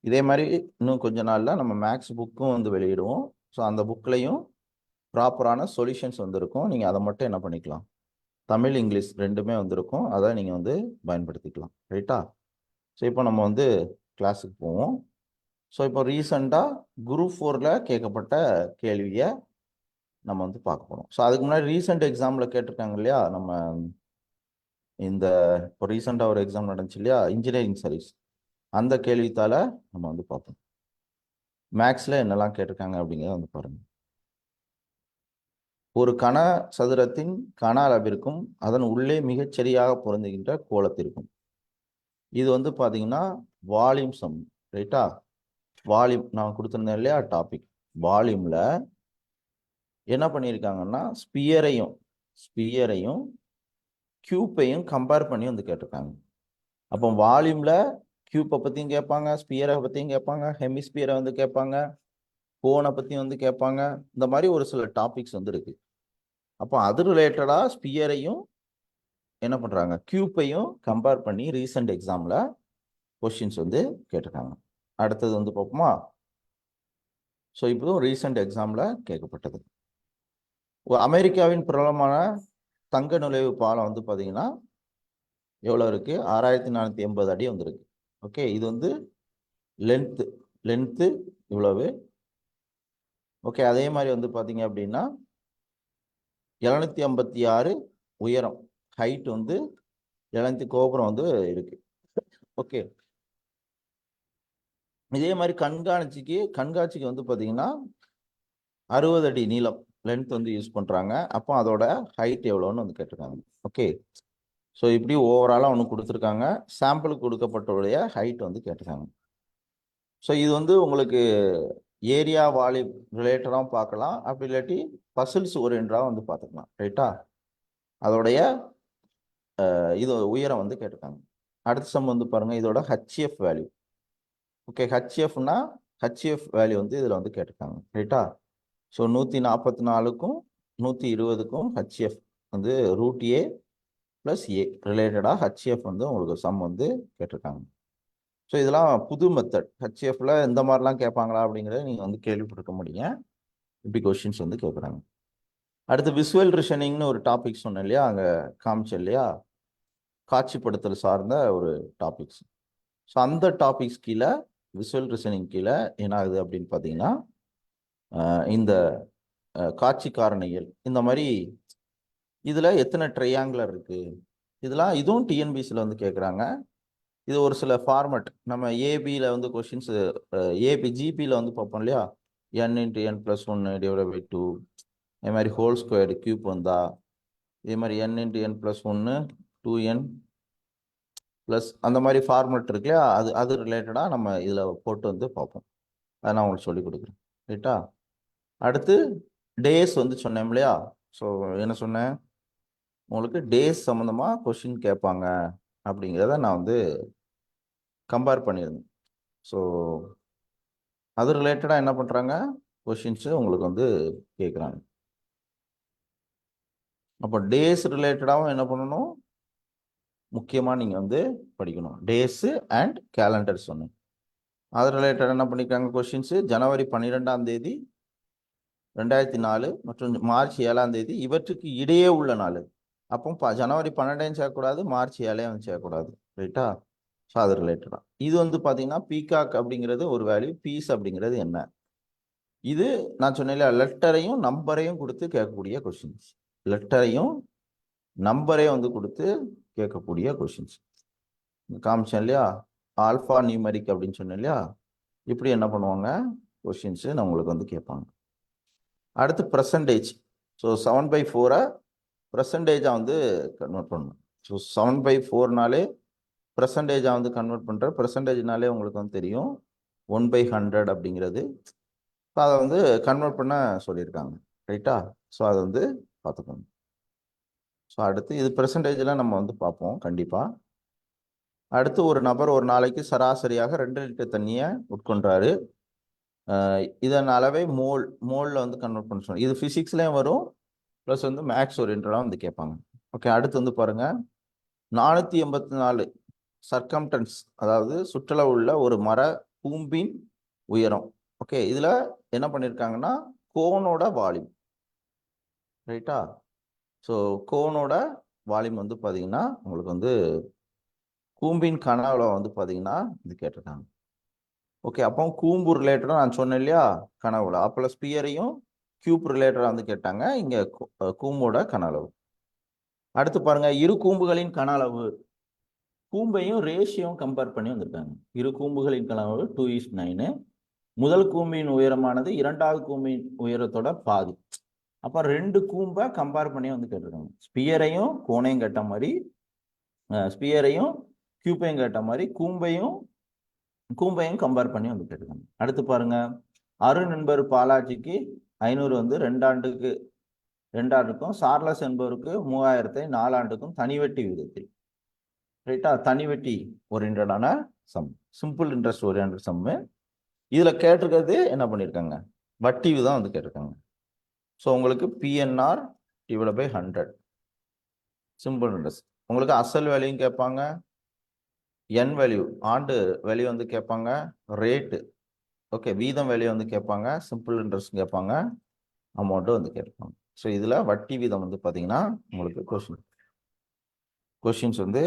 Speaker 1: இதே மாதிரி இன்னும் கொஞ்ச நாளில் நம்ம மேக்ஸ் புக்கும் வந்து வெளியிடுவோம். ஸோ அந்த புக்லையும் ப்ராப்பரான சொல்யூஷன்ஸ் வந்துருக்கும். நீங்கள் அதை மட்டும் என்ன பண்ணிக்கலாம், தமிழ் இங்கிலீஷ் ரெண்டுமே வந்திருக்கும், அதை நீங்கள் வந்து பயன்படுத்திக்கலாம், ரைட்டா? ஸோ இப்போ நம்ம வந்து கிளாஸுக்கு போவோம். ஸோ இப்போ ரீசெண்டாக குரூப் 4ல் கேட்கப்பட்ட கேள்வியை நம்ம வந்து பார்க்க போகிறோம். ஸோ அதுக்கு முன்னாடி ரீசெண்ட் எக்ஸாமில் கேட்டிருக்காங்க இல்லையா, நம்ம இந்த இப்போ ரீசெண்டாக ஒரு எக்ஸாம் நடந்துச்சு இல்லையா, இன்ஜினியரிங் சர்வீஸ், அந்த கேள்வித்தால நம்ம வந்து பார்ப்போம். மேக்ஸில் என்னெல்லாம் கேட்டிருக்காங்க அப்படிங்கிறத வந்து பாருங்கள். ஒரு கன சதுரத்தின் கன அளவிற்கும் அதன் உள்ளே மிகச்சரியாக பொருந்துகின்ற கோலத்திற்கும், இது வந்து பார்த்தீங்கன்னா வால்யூம் சம், ரைட்டா? வால்யூம் நான் கொடுத்துருந்தேன் இல்லையா டாபிக், வால்யூமில் என்ன பண்ணியிருக்காங்கன்னா ஸ்பியரையும் கியூப்பையும் கம்பேர் பண்ணி வந்து கேட்டிருக்காங்க. அப்போ வால்யூமில் கியூப்பை பற்றியும் கேட்பாங்க, ஸ்பியரை பற்றியும் கேட்பாங்க, ஹெமிஸ்பியரை வந்து கேட்பாங்க, கோனை பற்றியும் வந்து கேட்பாங்க. இந்த மாதிரி ஒரு சில டாபிக்ஸ் வந்து இருக்கு. அப்போ அது ரிலேட்டடாக ஸ்பியரையும் என்ன பண்ணுறாங்க, கியூப்பையும் கம்பேர் பண்ணி ரீசெண்ட் எக்ஸாமில் கொஸ்டின்ஸ் வந்து கேட்டிருக்காங்க. அடுத்தது வந்து பார்ப்போமா? ஸோ இப்போ ரீசெண்ட் எக்ஸாமில் கேட்கப்பட்டது, அமெரிக்காவின் பிரபலமான தங்க நுழைவு பாலம் வந்து பார்த்தீங்கன்னா எவ்வளோ இருக்குது, 6480 அடி வந்துருக்கு. ஓகே, இது வந்து லென்த்து இவ்வளவு. ஓகே, அதே மாதிரி வந்து பார்த்தீங்க அப்படின்னா 756 உயரம், ஹைட் வந்து 700 கோபுரம் வந்து இருக்கு. ஓகே, இதே மாதிரி கண்காட்சிக்கு வந்து பார்த்தீங்கன்னா 60 அடி நீளம் லென்த் வந்து யூஸ் பண்ணுறாங்க. அப்போ அதோட ஹைட் எவ்வளோன்னு வந்து கேட்டிருக்காங்க. ஓகே, ஸோ இப்படி ஓவராலாக ஒன்று கொடுத்துருக்காங்க, சாம்பிளுக்கு கொடுக்கப்பட்டோடைய ஹைட் வந்து கேட்டிருக்காங்க. ஸோ இது வந்து உங்களுக்கு ஏரியா வால்யூம் ரிலேட்டடாகவும் பார்க்கலாம், அப்படி இல்லாட்டி பசில்ஸ் ஓரியன்டாக வந்து பார்த்துக்கலாம், ரைட்டா? அதோடைய இது உயரம் வந்து கேட்டிருக்காங்க. அடுத்த சம் வந்து பாருங்கள், இதோட ஹெச்எஃப் வேல்யூ. ஓகே, ஹெச்எஃப்னா ஹெச்எஃப் வேல்யூ வந்து இதில் வந்து கேட்டிருக்காங்க, ரைட்டா? ஸோ 144க்கும் 120க்கும் ஹெச்எஃப் வந்து √A + A ரிலேட்டடாக ஹெச்எஃப் வந்து உங்களுக்கு சம் வந்து கேட்டிருக்காங்க. ஸோ இதெல்லாம் புது மெத்தட், ஹெச்எஃப்ல இந்த மாதிரிலாம் கேட்பாங்களா அப்படிங்கிறத நீங்கள் வந்து கேள்விப்பட்டிருக்க முடியுங்க. இப்படி கொஸ்டின்ஸ் வந்து கேட்குறாங்க. அடுத்து விசுவல் ரிசனிங்னு ஒரு டாபிக் சொன்னேன் இல்லையா, அங்கே காமிச்சேன் இல்லையா, காட்சிப்படுத்தல் சார்ந்த ஒரு டாபிக்ஸ். ஸோ அந்த டாபிக்ஸ் கீழே விசுவல் ரிசனிங் கீழே என்ன ஆகுது அப்படின்னு பார்த்தீங்கன்னா, இந்த காட்சி காரணிகள் இந்த மாதிரி இதில் எத்தனை ட்ரையாங்குலர் இருக்குது, இதுவும் டிஎன்பிசியில் வந்து கேட்குறாங்க. இது ஒரு சில ஃபார்மட், நம்ம ஏபியில் வந்து கொஷின்ஸ் ஜிபியில் வந்து பார்ப்போம் இல்லையா, n × n + 1 / 2, இதே மாதிரி ஹோல் ஸ்கொயர்டு கியூப் வந்தா, இதே மாதிரி n × n + 1 2n ப்ளஸ் அந்த மாதிரி ஃபார்மட் இருக்கு இல்லையா, அது ரிலேட்டடாக நம்ம இதில் போட்டு வந்து பார்ப்போம். அதை நான் உங்களுக்கு சொல்லிக் கொடுக்குறேன், ரைட்டா? அடுத்து டேஸ் வந்து சொன்னேன் இல்லையா, ஸோ என்ன சொன்னேன், உங்களுக்கு டேஸ் சம்மந்தமாக கொஷின் கேட்பாங்க அப்படிங்கிறத நான் வந்து கம்பேர் பண்ணியிருந்தேன். ஸோ அது ரிலேட்டடாக என்ன பண்ணுறாங்க, கொஷின்ஸு உங்களுக்கு வந்து கேட்குறாங்க. அப்போ டேஸ் ரிலேட்டடாகவும் என்ன பண்ணணும், முக்கியமாக நீங்கள் வந்து படிக்கணும். டேஸு அண்ட் கேலண்டர் சொன்னேன், அது ரிலேட்டடாக என்ன பண்ணியிருக்காங்க கொஷின்ஸு, ஜனவரி 12ஆம் தேதி 2004 மற்றும் மார்ச் 7ஆம் தேதி இவற்றுக்கு இடையே உள்ள நாள். அப்போ ஜனவரி 12 சேர்க்கக்கூடாது, மார்ச் 7 சேர்க்கக்கூடாது, ரைட்டா? ஸோ அது ரிலேட்டடாக இது வந்து பார்த்தீங்கன்னா பீகாக் அப்படிங்கிறது ஒரு வேல்யூ, பீஸ் அப்படிங்கிறது என்ன, இது நான் சொன்னேன் லெட்டரையும் நம்பரையும் கொடுத்து கேட்கக்கூடிய கொஷின்ஸ், லெட்டரையும் நம்பரையும் வந்து கொடுத்து கேட்கக்கூடிய கொஷின்ஸ் காமிச்சேன் இல்லையா, ஆல்ஃபா நியூமரிக் அப்படின்னு சொன்னேன் இல்லையா. இப்படி என்ன பண்ணுவாங்க, கொஷின்ஸு நான் உங்களுக்கு வந்து கேட்பாங்க. அடுத்து பர்சன்டேஜ். ஸோ 7/4 பர்சன்டேஜாக வந்து கன்வெர்ட் பண்ணணும். ஸோ 7/4னாலே பர்சன்டேஜாக வந்து கன்வெர்ட் பண்ணுற பர்சன்டேஜ்னாலே உங்களுக்கு வந்து தெரியும் 1/100 அப்படிங்கிறது. ஸோ அதை வந்து கன்வெர்ட் பண்ண சொல்லியிருக்காங்க, ரைட்டா? ஸோ அதை வந்து பார்த்துக்கணும். ஸோ அடுத்து இது பெர்சன்டேஜில் நம்ம வந்து பார்ப்போம் கண்டிப்பாக. அடுத்து ஒரு நபர் ஒரு நாளைக்கு சராசரியாக 2 லிட்டர் தண்ணியை உட்கொண்டாரு. இதன் அளவை மோலில் வந்து கன்வெர்ட் பண்ண சொன்னோம். இது ஃபிசிக்ஸ்லேயும் வரும், ப்ளஸ் வந்து மேக்ஸ் ஓரியன்டாக வந்து கேட்பாங்க. ஓகே, அடுத்து வந்து பாருங்கள், 484 சர்க்கம்டன்ஸ், அதாவது சுற்றளவு உள்ள ஒரு மர கூம்பின் உயரம். ஓகே, இதில் என்ன பண்ணியிருக்காங்கன்னா கோனோட வால்யூம், ரைட்டா? ஸோ கோனோட வால்யூம் வந்து பார்த்தீங்கன்னா உங்களுக்கு வந்து கூம்பின் கனவுல வந்து பார்த்தீங்கன்னா இது கேட்டிருக்காங்க. ஓகே, அப்போ கூம்பு ரிலேட்டடாக நான் சொன்னேன் இல்லையா கனவுல, அப்போ ஸ்பியரையும் கியூப் ரிலேட்டடாக வந்து கேட்டாங்க. இங்கே கூம்போட கன அளவு. அடுத்து பாருங்க, இரு கூம்புகளின் கன அளவு. கூம்பையும் ரேஷியோவும் கம்பேர் பண்ணி வந்திருக்காங்க. இரு கூம்புகளின் கன அளவு 2:9. முதல் கூம்பின் உயரமானது இரண்டாவது கூம்பின் உயரத்தோட பாதி. அப்போ 2 கூம்பை கம்பேர் பண்ணி வந்து கேட்டிருக்காங்க. ஸ்பியரையும் கோனையும் கேட்ட மாதிரி, ஸ்பியரையும் கியூப்பையும் கேட்ட மாதிரி கூம்பையும் கம்பேர் பண்ணி வந்து கேட்டிருக்காங்க. அடுத்து பாருங்க, அருண் என்பவர் பாலாஜிக்கு 500 வந்து 2 ஆண்டுக்கும், சார்லஸ் என்பவருக்கு 3000 4 ஆண்டுக்கும் தனிவட்டி விகிதத்தில், ரைட்டா? தனிவட்டி ஓரியன்டான சம், சிம்பிள் இன்ட்ரெஸ்ட் ஓரியன்ட் சம்மு. இதுல கேட்டிருக்கிறது என்ன பண்ணியிருக்காங்க, வட்டி விகிதம் வந்து கேட்டிருக்காங்க. ஸோ உங்களுக்கு PNR divide by 100 simple interest. உங்களுக்கு அசல் வேல்யூயும் கேட்பாங்க, என் வேல்யூ ஆண்டு வேல்யூ வந்து கேட்பாங்க, ரேட்டு ஓகே வீதம் வேல்யூ வந்து கேட்பாங்க, சிம்பிள் இன்ட்ரெஸ்ட் கேட்பாங்க, அமௌண்ட்டு வந்து கேட்பாங்க. ஸோ இதில் வட்டி வீதம் வந்து பார்த்தீங்கன்னா உங்களுக்கு கொஷின்ஸ் வந்து.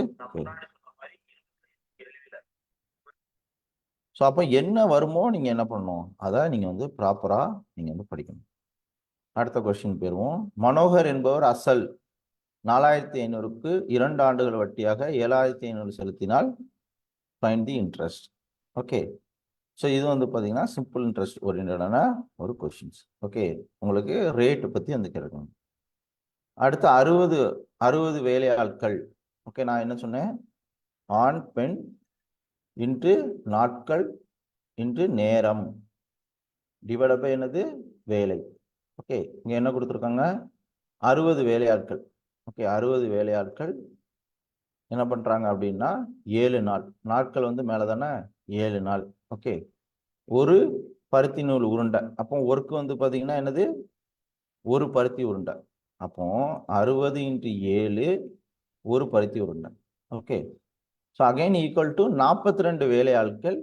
Speaker 1: ஸோ அப்போ என்ன வருமோ நீங்கள் என்ன பண்ணணும், அதை நீங்கள் வந்து ப்ராப்பராக நீங்கள் வந்து படிக்கணும். அடுத்த கொஸ்டின் போயிடுவோம். மனோகர் என்பவர் அசல் 4500க்கு 2 ஆண்டுகள் வட்டியாக 7500 செலுத்தினால் find the interest. Okay, so இது வந்து பார்த்தீங்கன்னா சிம்பிள் இன்ட்ரெஸ்ட் ஓரியன்டான ஒரு கொஷின்ஸ். ஓகே, உங்களுக்கு ரேட்டு பற்றி வந்து கேட்கணும். அடுத்து 60 வேலையாட்கள். ஓகே, நான் என்ன சொன்னேன், ஆண் பெண் இன்று நாட்கள் இன்று நேரம் டிவைட் பை என்னது வேலை. ஓகே, இங்கே என்ன கொடுத்துருக்காங்க, 60 வேலையாட்கள். ஓகே, 60 வேலையாட்கள் என்ன பண்ணுறாங்க அப்படின்னா 7 நாள், நாட்கள் வந்து மேலே தானே 7 நாள். ஓகே, ஒரு பருத்தி நூல் உருண்டை. அப்போ ஒர்க்கு வந்து பார்த்தீங்கன்னா என்னது, ஒரு பருத்தி உருண்டை. அப்போ 60 × 7 ஒரு பருத்தி உருண்டை. Okay, so again equal to 42 வேலையாட்கள்.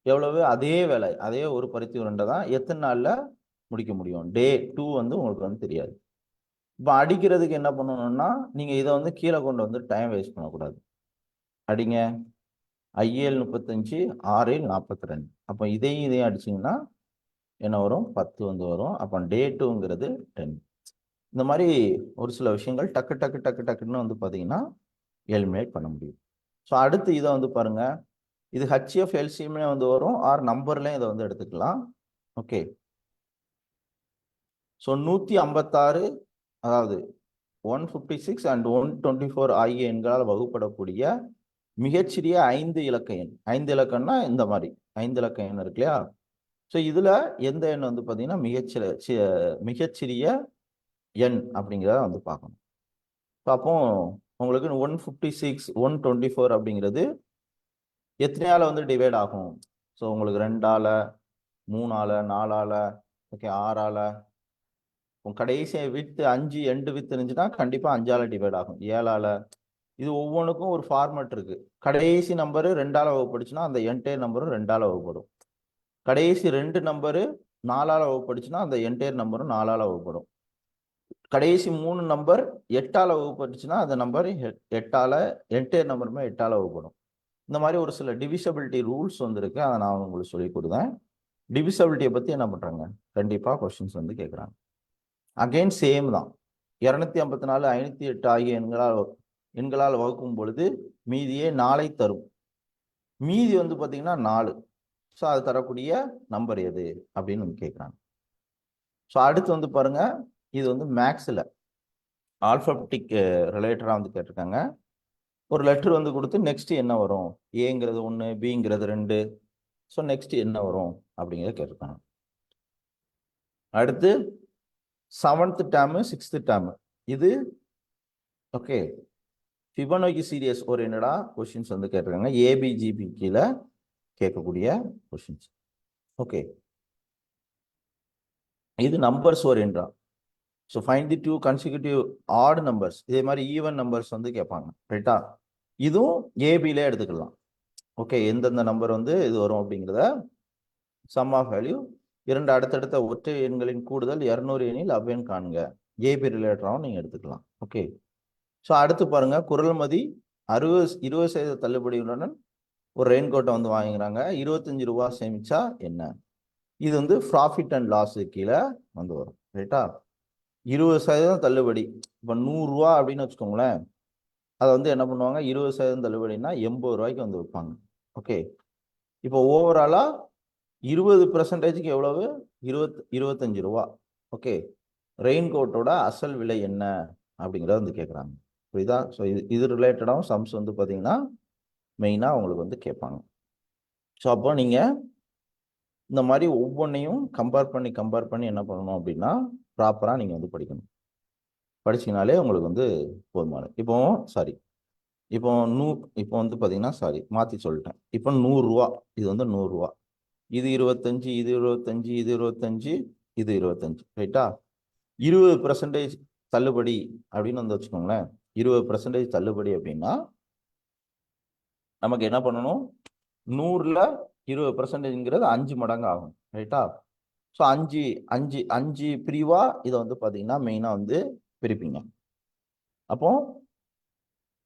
Speaker 1: எவ்வளவு, அதே வேலை, அதே ஒரு பருத்தி உருண்டை தான். எத்தனை நாளில் முடிக்க முடியும், டே 2 வந்து உங்களுக்கு வந்து தெரியாது. இப்போ அடிக்கிறதுக்கு என்ன பண்ணணும்னா, நீங்கள் இதை வந்து கீழே கொண்டு வந்து டைம் வேஸ்ட் பண்ணக்கூடாது. அடிங்க, 5 35 6 42. அப்போ இதையும் அடிச்சிங்கன்னா என்ன வரும், 10 வந்து வரும். அப்போ டே 2ங்கிறது 10. இந்த மாதிரி ஒரு சில விஷயங்கள் டக்குன்னு வந்து பார்த்தீங்கன்னா எலிமினேட் பண்ண முடியும். ஸோ அடுத்து இதை வந்து பாருங்க, இது ஹெச்எஃப் எல்சிஎம்லே வந்து வரும், ஆர் நம்பர்லேயும் இதை வந்து எடுத்துக்கலாம். ஓகே, ஸோ 156, அதாவது 156 and 124 ஆகிய எண்களால் வகுப்படக்கூடிய மிகச்சிறிய 5 இலக்க எண். 5 இலக்கம்னா இந்த மாதிரி 5 இலக்க எண் இருக்கு இல்லையா? ஸோ இதுல எந்த எண் வந்து பார்த்தீங்கன்னா மிகச்சிறிய எண் அப்படிங்கிறத வந்து பார்க்கணும். அப்போ உங்களுக்கு 156 124 அப்படிங்கிறது எத்தனையால வந்து டிவைட் ஆகும்? ஸோ உங்களுக்கு 2ஆல 3ஆல 4ஆல ஓகே 6ஆல, கடைசி வித் 5 எண்டு வித் இருந்துச்சுன்னா கண்டிப்பா 5ஆல டிவைட் ஆகும், 7ஆல. இது ஒவ்வொன்றுக்கும் ஒரு ஃபார்மேட் இருக்கு. கடைசி நம்பரு 2ஆல வகுப்படுச்சுன்னா அந்த என்டையர் நம்பரும் 2ஆல வகுப்படும். கடைசி 2 நம்பரு 4ஆல வகுப்படுச்சுன்னா அந்த என்டையர் நம்பரும் 4ஆல வகுப்படும். கடைசி 3 நம்பர் 8ஆல வகுப்பட்டுச்சுன்னா அந்த நம்பர் 8ஆல, என்டையர் நம்பருமே 8ஆல வகுப்படும். இந்த மாதிரி ஒரு சில டிவிசபிலிட்டி ரூல்ஸ் வந்துருக்கு, அதை நான் உங்களுக்கு சொல்லி கொடுத்தேன். டிவிசபிலிட்டியை பற்றி என்ன பண்ணுறாங்க, கண்டிப்பாக கொஸ்டின்ஸ் வந்து கேட்குறாங்க. அகெயின் சேம் தான், 254 508 ஆகிய எண்களால் வகுக்கும் பொழுது மீதியே 4 தரும். மீதி வந்து பார்த்தீங்கன்னா 4. ஸோ அது தரக்கூடிய நம்பர் எது அப்படின்னு வந்து கேட்குறாங்க. ஸோ அடுத்து வந்து பாருங்க, இது வந்து மேக்ஸில் ஆல்ஃபபெட்டிக் ரிலேட்டடாக வந்து கேட்டிருக்காங்க. ஒரு லெட்டர் வந்து கொடுத்து நெக்ஸ்ட் என்ன வரும், ஏங்கிறது 1, பிங்கிறது 2, ஸோ நெக்ஸ்ட் என்ன வரும் அப்படிங்கிறத கேட்டிருக்காங்க. அடுத்து 7th டேர்மு 6th டேர்மு, இது ஓகே ஃபிபனோக்கி சீரியஸ் ஓரியன்டா கொஸ்டின்ஸ் வந்து கேட்டிருக்காங்க. ஏபிஜிபி கீழே கேட்கக்கூடிய கொஸ்டின்ஸ். ஓகே, இது நம்பர்ஸ் ஓரியன்டா. So find the 2 consecutive odd numbers. இதே மாதிரி ஈவன் நம்பர்ஸ் வந்து கேட்பாங்க, ரைட்டா? இதுவும் ஏபியிலே எடுத்துக்கலாம். ஓகே, எந்தெந்த நம்பர் வந்து இது வரும் அப்படிங்கிறத சம் ஆஃப் வேல்யூ 2 அடுத்தடுத்த ஒற்றை எண்களின் கூடுதல் 200 எண்ணில் அவ்வெண் காண்க, ஏபி ரிலேட்டடாகவும் நீங்கள் எடுத்துக்கலாம். ஓகே, ஸோ அடுத்து பாருங்க, குரல் மதி 20% தள்ளுபடியுடன் ஒரு ரெயின் கோட்டை வந்து வாங்கிக்கிறாங்க. 25 ரூபா சேமிச்சா என்ன? இது வந்து ப்ராஃபிட் அண்ட் லாஸ் கீழே வந்து வரும், ரைட்டா? 20% தள்ளுபடி. இப்போ 100 ரூபா அப்படின்னு வச்சுக்கோங்களேன், அதை வந்து என்ன பண்ணுவாங்க, 20% தள்ளுபடினா 80 ரூபாய்க்கு வந்து விற்பாங்க. ஓகே, இப்போ ஓவராலா 20%க்கு எவ்வளவு? 25 ரூபா. ஓகே, ரெயின் கோட்டோட அசல் விலை என்ன அப்படிங்கிறத வந்து கேட்குறாங்க. புரியுதா? ஸோ இது ரிலேட்டடாகவும் சம்ஸ் வந்து பார்த்தீங்கன்னா மெயினாக உங்களுக்கு வந்து கேட்பாங்க. ஸோ அப்போ நீங்கள் இந்த மாதிரி ஒவ்வொன்றையும் கம்பேர் பண்ணி என்ன பண்ணணும் அப்படின்னா ப்ராப்பராக நீங்கள் வந்து படிக்கணும். படிச்சிங்கனாலே உங்களுக்கு வந்து போதுமானது. இப்போ வந்து பார்த்தீங்கன்னா மாற்றி சொல்லிட்டேன். இப்போ 100 ரூபா, இது வந்து 100 ரூபா, இது 25, இது 25, இது 25, இது 25, ரைட்டா? 20% தள்ளுபடி அப்படின்னு வந்து வச்சுக்கோங்களேன். 20% தள்ளுபடி அப்படின்னா நமக்கு என்ன பண்ணணும், 100ல் 20%ங்கிறது 5 மடங்கு ஆகும், ரைட்டா? ஸோ 5 பிரிவா இதை வந்து பார்த்தீங்கன்னா மெயினாக வந்து பிரிப்பீங்க. அப்போ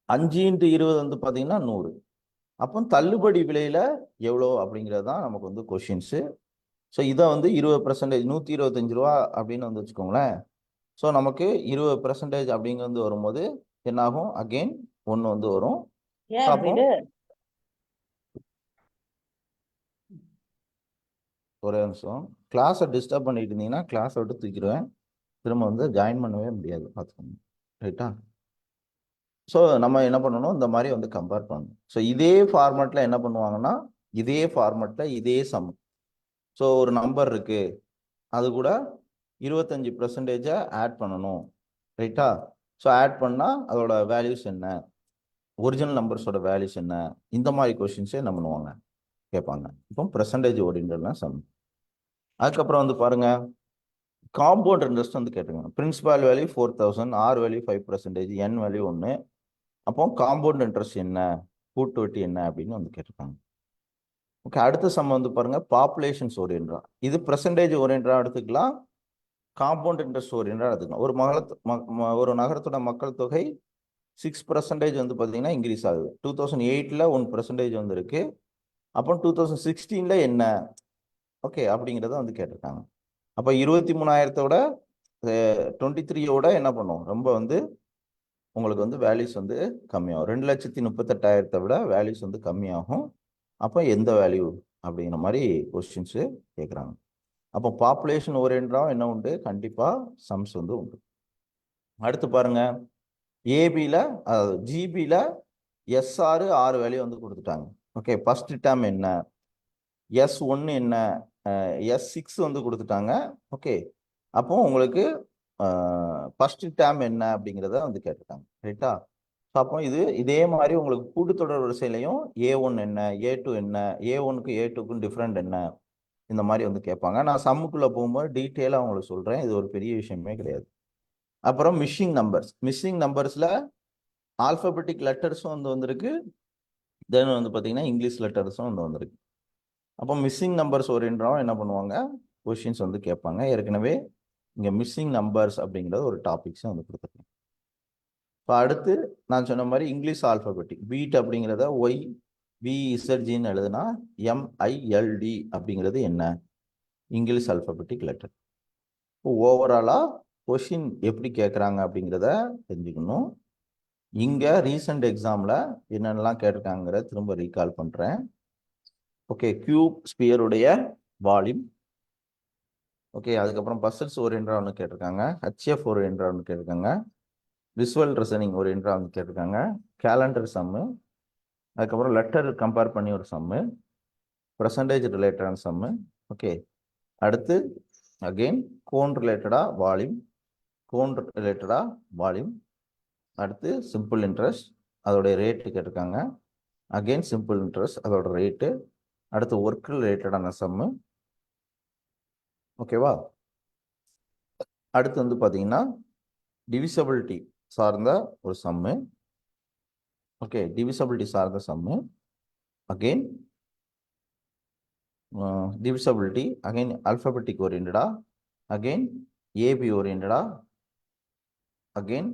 Speaker 1: 5 × 20 வந்து பார்த்தீங்கன்னா 100. அப்போ தள்ளுபடி விலையில் எவ்வளோ அப்படிங்கிறது தான் நமக்கு வந்து கொஷின்ஸு. ஸோ இதை வந்து 20%, 125 ரூபா அப்படின்னு வந்து வச்சுக்கோங்களேன். ஸோ நமக்கு 20% அப்படிங்கிறது வரும்போது என்னாகும், அகெயின் 1 வந்து வரும். அப்போ ஒரே நிமிஷம், கிளாஸை டிஸ்டர்ப் பண்ணிட்டு இருந்தீங்கன்னா கிளாஸை விட்டு தூக்கிடுவேன், திரும்ப வந்து ஜாயின் பண்ணவே முடியாது, பார்த்துக்கோங்க, ரைட்டா? ஸோ நம்ம என்ன பண்ணணும், இந்த மாதிரி வந்து கம்பேர் பண்ணணும். ஸோ இதே ஃபார்மேட்டில் என்ன பண்ணுவாங்கன்னா, இதே ஃபார்மேட்டில் இதே சம். ஸோ ஒரு நம்பர் இருக்கு, அது கூட 25% ஆட் பண்ணணும், ரைட்டா? ஸோ ஆட் பண்ணால் அதோட வேல்யூஸ் என்ன, ஒரிஜினல் நம்பர்ஸோட வேல்யூஸ் என்ன, இந்த மாதிரி கொஷின்ஸே என்ன பண்ணுவாங்க, கேட்பாங்க. இப்போ பெர்சன்டேஜ் ஓரியன்டட்னா சம். அதுக்கப்புறம் வந்து பாருங்க, காம்பவுண்ட் இன்ட்ரெஸ்ட் வந்து கேட்டுருங்க. பிரின்சிபால் வேல்யூ 4000, ஆர் வேல்யூ 5%, என் வேல்யூ 1. அப்போ காம்பவுண்ட் இன்ட்ரெஸ்ட் என்ன, கூட்டு வட்டி என்ன அப்படின்னு வந்து கேட்டிருக்காங்க. ஓகே, அடுத்த சம் வந்து பாருங்க, பாப்புலேஷன்ஸ் ஓரியன்டா. இது பெர்சன்டேஜ் ஓரியன்டா எடுத்துக்கலாம், காம்பவுண்ட் இன்ட்ரெஸ்ட் ஓரியன்டா எடுத்துக்கலாம். ஒரு நகரத்தோட மக்கள் தொகை 6% வந்து பார்த்தீங்கன்னா இன்க்ரீஸ் ஆகுது. 2008ல் 1% வந்து இருக்கு. அப்போ 2016ல் என்ன, ஓகே அப்படிங்கிறத வந்து கேட்டிருக்காங்க. அப்போ 23,000 23யோட என்ன பண்ணும், ரொம்ப வந்து உங்களுக்கு வந்து வேல்யூஸ் வந்து கம்மியாகும். 2,38,000 விட வேல்யூஸ் வந்து கம்மியாகும். அப்போ எந்த வேல்யூ அப்படிங்கிற மாதிரி கொஸ்டின்ஸு கேட்குறாங்க. அப்போ பாப்புலேஷன் ஓரியன்டாக என்ன உண்டு, கண்டிப்பாக சம்ஸ் வந்து உண்டு. அடுத்து பாருங்க, ஏபியில் ஜிபியில் எஸ்ஆர் 6 வேல்யூ வந்து கொடுத்துட்டாங்க. ஓகே, ஃபர்ஸ்ட் டேர்ம் என்ன, S1 என்ன, S6 வந்து கொடுத்துட்டாங்க. ஓகே, அப்போ உங்களுக்கு ஃபர்ஸ்ட் டேர்ம் என்ன அப்படிங்கிறத வந்து கேட்டுட்டாங்க, ரைட்டா? ஸோ அப்போ இதே மாதிரி உங்களுக்கு கூட்டுத்தொடர் வரிசையிலையும் A1 என்ன, A2 என்ன, A1க்கு A2க்கும் டிஃப்ரெண்ட் என்ன, இந்த மாதிரி வந்து கேட்பாங்க. நான் சம்முக்குள்ளே போகும்போது டீட்டெயிலாக உங்களுக்கு சொல்கிறேன், இது ஒரு பெரிய விஷயமே கிடையாது. அப்புறம் மிஸ்ஸிங் நம்பர்ஸில் ஆல்ஃபபெட்டிக் லெட்டர்ஸும் வந்து வந்திருக்கு, தென் வந்து பார்த்தீங்கன்னா இங்கிலீஷ் லெட்டர்ஸும் வந்து வந்திருக்கு. அப்போ மிஸ்ஸிங் நம்பர்ஸ் ஓரியன்டாக என்ன பண்ணுவாங்க, கொஷின்ஸ் வந்து கேட்பாங்க. ஏற்கனவே இங்கே மிஸ்ஸிங் நம்பர்ஸ் அப்படிங்கிறது ஒரு டாபிக்ஸும் வந்து கொடுத்துருக்கேன். இப்போ அடுத்து நான் சொன்ன மாதிரி இங்கிலீஷ் ஆல்ஃபபெட்டிக் பீட் அப்படிங்கிறத YBZGன்னு எழுதுனா MILD அப்படிங்கிறது என்ன, இங்கிலீஷ் ஆல்ஃபபெட்டிக் லெட்டர். இப்போ ஓவராலாக கொஷின் எப்படி கேட்குறாங்க அப்படிங்கிறத தெரிஞ்சுக்கணும். இங்கே ரீசெண்ட் எக்ஸாமில் என்னென்னலாம் கேட்டிருக்காங்கிறத திரும்ப ரீகால் பண்ணுறேன். ஓகே, கியூப் ஸ்பியருடைய வால்யூம். ஓகே, அதுக்கப்புறம் பசில்ஸ் ஓரியன்டா ஒன்று கேட்டிருக்காங்க, ஹெச்எஃப் ஓரியன்டா ஒன்று கேட்டிருக்காங்க, விசுவல் ரிசனிங் ஓரியன்டா வந்து கேட்டிருக்காங்க, கேலண்டர் சம்மு, அதுக்கப்புறம் லெட்டர் கம்பேர் பண்ணி ஒரு சம்மு, பர்சன்டேஜ் ரிலேட்டடான சம்மு. ஓகே, அடுத்து அகெயின் கோன் ரிலேட்டடா வால்யூம், கோன் ரிலேட்டடா வால்யூம். அடுத்து சிம்பிள் இன்ட்ரெஸ்ட், அதோடைய ரேட்டு கேட்டிருக்காங்க, அகெயின் சிம்பிள் இன்ட்ரெஸ்ட் அதோட ரேட்டு. அடுத்து ஒர்க் ரிலேட்டடான சம்மு. ஓகேவா? அடுத்து வந்து பார்த்தீங்கன்னா டிவிசபிலிட்டி சார்ந்த ஒரு சம்மு. ஓகே, டிவிசபிலிட்டி சார்ந்த sum. Again divisibility, again alphabetic ஓரியன்டா, அகெயின் ஏபி ஓரியன்டா, அகெயின்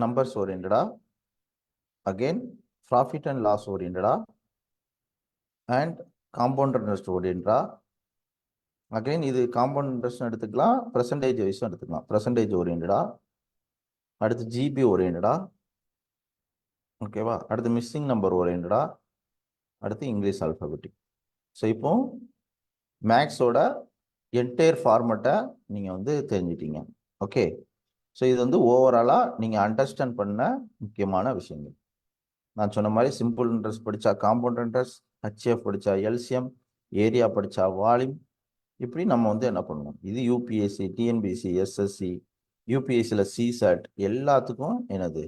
Speaker 1: நம்பர்ஸ் ஓரியன்டா, அகெயின் ப்ராஃபிட் அண்ட் லாஸ் ஓரியன்டா, அண்ட் காம்பவுண்ட் இன்ட்ரெஸ்ட் ஓரியன்டா. அகைன் இது காம்பவுண்ட் இன்ட்ரெஸ்ட் எடுத்துக்கலாம், பர்சன்டேஜ் வைஸும் எடுத்துக்கலாம். பர்சன்டேஜ் ஓரியன்டா, அடுத்து ஜிபி ஓரியன்டா. ஓகேவா? அடுத்து மிஸ்ஸிங் நம்பர் ஓரியன்டா, அடுத்து இங்கிலீஷ் ஆல்ஃபபெட்டிக். ஸோ இப்போ மேக்ஸோட என்டையர் ஃபார்மெட்டை நீங்கள் வந்து தெரிஞ்சிட்டீங்க. ஓகே, ஸோ இது வந்து ஓவராலாக நீங்கள் அண்டர்ஸ்டாண்ட் பண்ண முக்கியமான விஷயங்கள். நான் சொன்ன மாதிரி சிம்பிள் இன்ட்ரெஸ்ட் படித்தா காம்பவுண்ட் இன்ட்ரெஸ்ட், ஹெச்எஃப் படித்தா எல்சிஎம், ஏரியா படித்தா வால்யூம். இப்படி நம்ம வந்து என்ன பண்ணணும், இது யூபிஎஸ்சி, டிஎன்பிஎஸ்சி, எஸ்எஸ்சி, யூபிஎஸ்சியில் சிசாட் எல்லாத்துக்கும் என்னது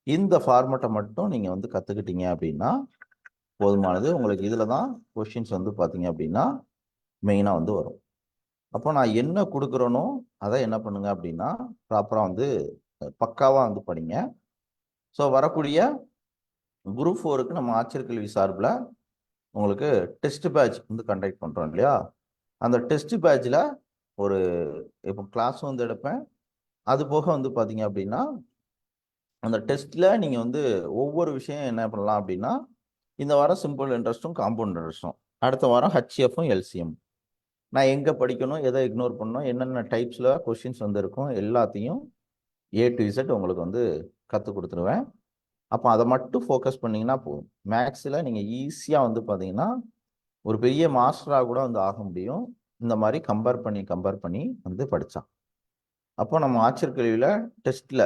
Speaker 1: இந்த ஃபார்மெட்டை மட்டும் நீங்கள் வந்து கற்றுக்கிட்டீங்க அப்படின்னா போதுமானது. உங்களுக்கு இதில் தான் கொஷின்ஸ் வந்து பார்த்தீங்க அப்படின்னா மெயினாக வந்து வரும். அப்போ நான் என்ன கொடுக்குறேனோ அதை என்ன பண்ணுங்க அப்படின்னா ப்ராப்பராக வந்து பக்காவாக வந்து படிங்க. ஸோ வரக்கூடிய குரூப் 4க்கு நம்ம ஆட்சியர் கல்வி சார்பில் உங்களுக்கு டெஸ்ட் பேட்ச் வந்து கண்டக்ட் பண்ணுறோம் இல்லையா? அந்த டெஸ்ட் பேட்சில் ஒரு இப்போ கிளாஸும் வந்து எடுப்பேன். அது போக வந்து பார்த்தீங்க அப்படின்னா அந்த டெஸ்ட்டில் நீங்கள் வந்து ஒவ்வொரு விஷயம் என்ன பண்ணலாம் அப்படின்னா இந்த வாரம் சிம்பிள் இன்ட்ரெஸ்ட்டும் காம்பவுண்ட் இன்ட்ரெஸ்ட்டும், அடுத்த வாரம் ஹெச்எஃப்பும் எல்சிஎம், நான் எங்கே படிக்கணும், எதை இக்னோர் பண்ணணும், என்னென்ன டைப்ஸில் கொஷின்ஸ் வந்து இருக்கும் எல்லாத்தையும் A to Z உங்களுக்கு வந்து கற்றுக் கொடுத்துருவேன். அப்போ அதை மட்டும் ஃபோக்கஸ் பண்ணிங்கன்னா போதும். மேக்ஸில் நீங்கள் ஈஸியாக வந்து பார்த்தீங்கன்னா ஒரு பெரிய மாஸ்டராக கூட வந்து ஆக முடியும். இந்த மாதிரி கம்பேர் பண்ணி வந்து படித்தா. அப்போ நம்ம ஆட்சியர் கல்வியில் டெஸ்ட்டில்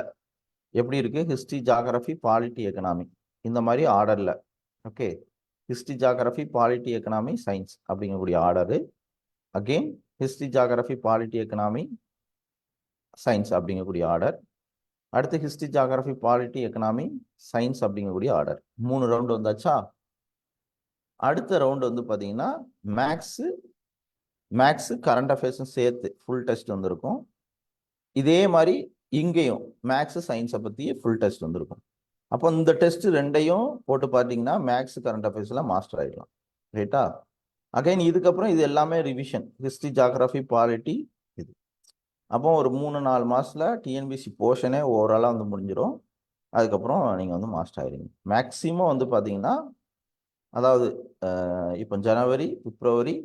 Speaker 1: எப்படி இருக்குது, ஹிஸ்ட்ரி, ஜாகிரஃபி, பாலிட்டி, எக்கனாமி இந்த மாதிரி ஆர்டரில். Okay, history, geography, polity, economy, science அப்படிங்கக்கூடிய order. Again history, geography, polity, economy, science அப்படிங்கக்கூடிய ஆர்டர். அடுத்து history, geography, polity, economy, science அப்படிங்கக்கூடிய ஆர்டர். 3 ரவுண்டு வந்தாச்சா? அடுத்த ரவுண்டு வந்து பார்த்தீங்கன்னா மேக்ஸு கரண்ட் அஃபேர்ஸும் சேர்த்து ஃபுல் டெஸ்ட் வந்திருக்கும். இதே மாதிரி இங்கேயும் மேக்ஸு சயின்ஸை பற்றி ஃபுல் டெஸ்ட் வந்திருக்கும். அப்போ இந்த டெஸ்ட் ரெண்டையும் போட்டு பார்த்தீங்கன்னா மேக்ஸ் கரண்ட் அஃபேர்ஸில் மாஸ்டர் ஆகிடலாம். ரைட்டா? அகைன் இதுக்கப்புறம் இது எல்லாமே ரிவிஷன், ஹிஸ்ட்ரி, ஜாகிரஃபி, பாலிட்டி இது. அப்போ ஒரு 3-4 மாதத்தில் டிஎன்பிசி போர்ஷனே ஓவராலாக வந்து முடிஞ்சிடும். அதுக்கப்புறம் நீங்கள் வந்து மாஸ்டர் ஆகிடுங்க. மேக்ஸிமம் வந்து பார்த்தீங்கன்னா அதாவது இப்போ ஜனவரி, பிப்ரவரி,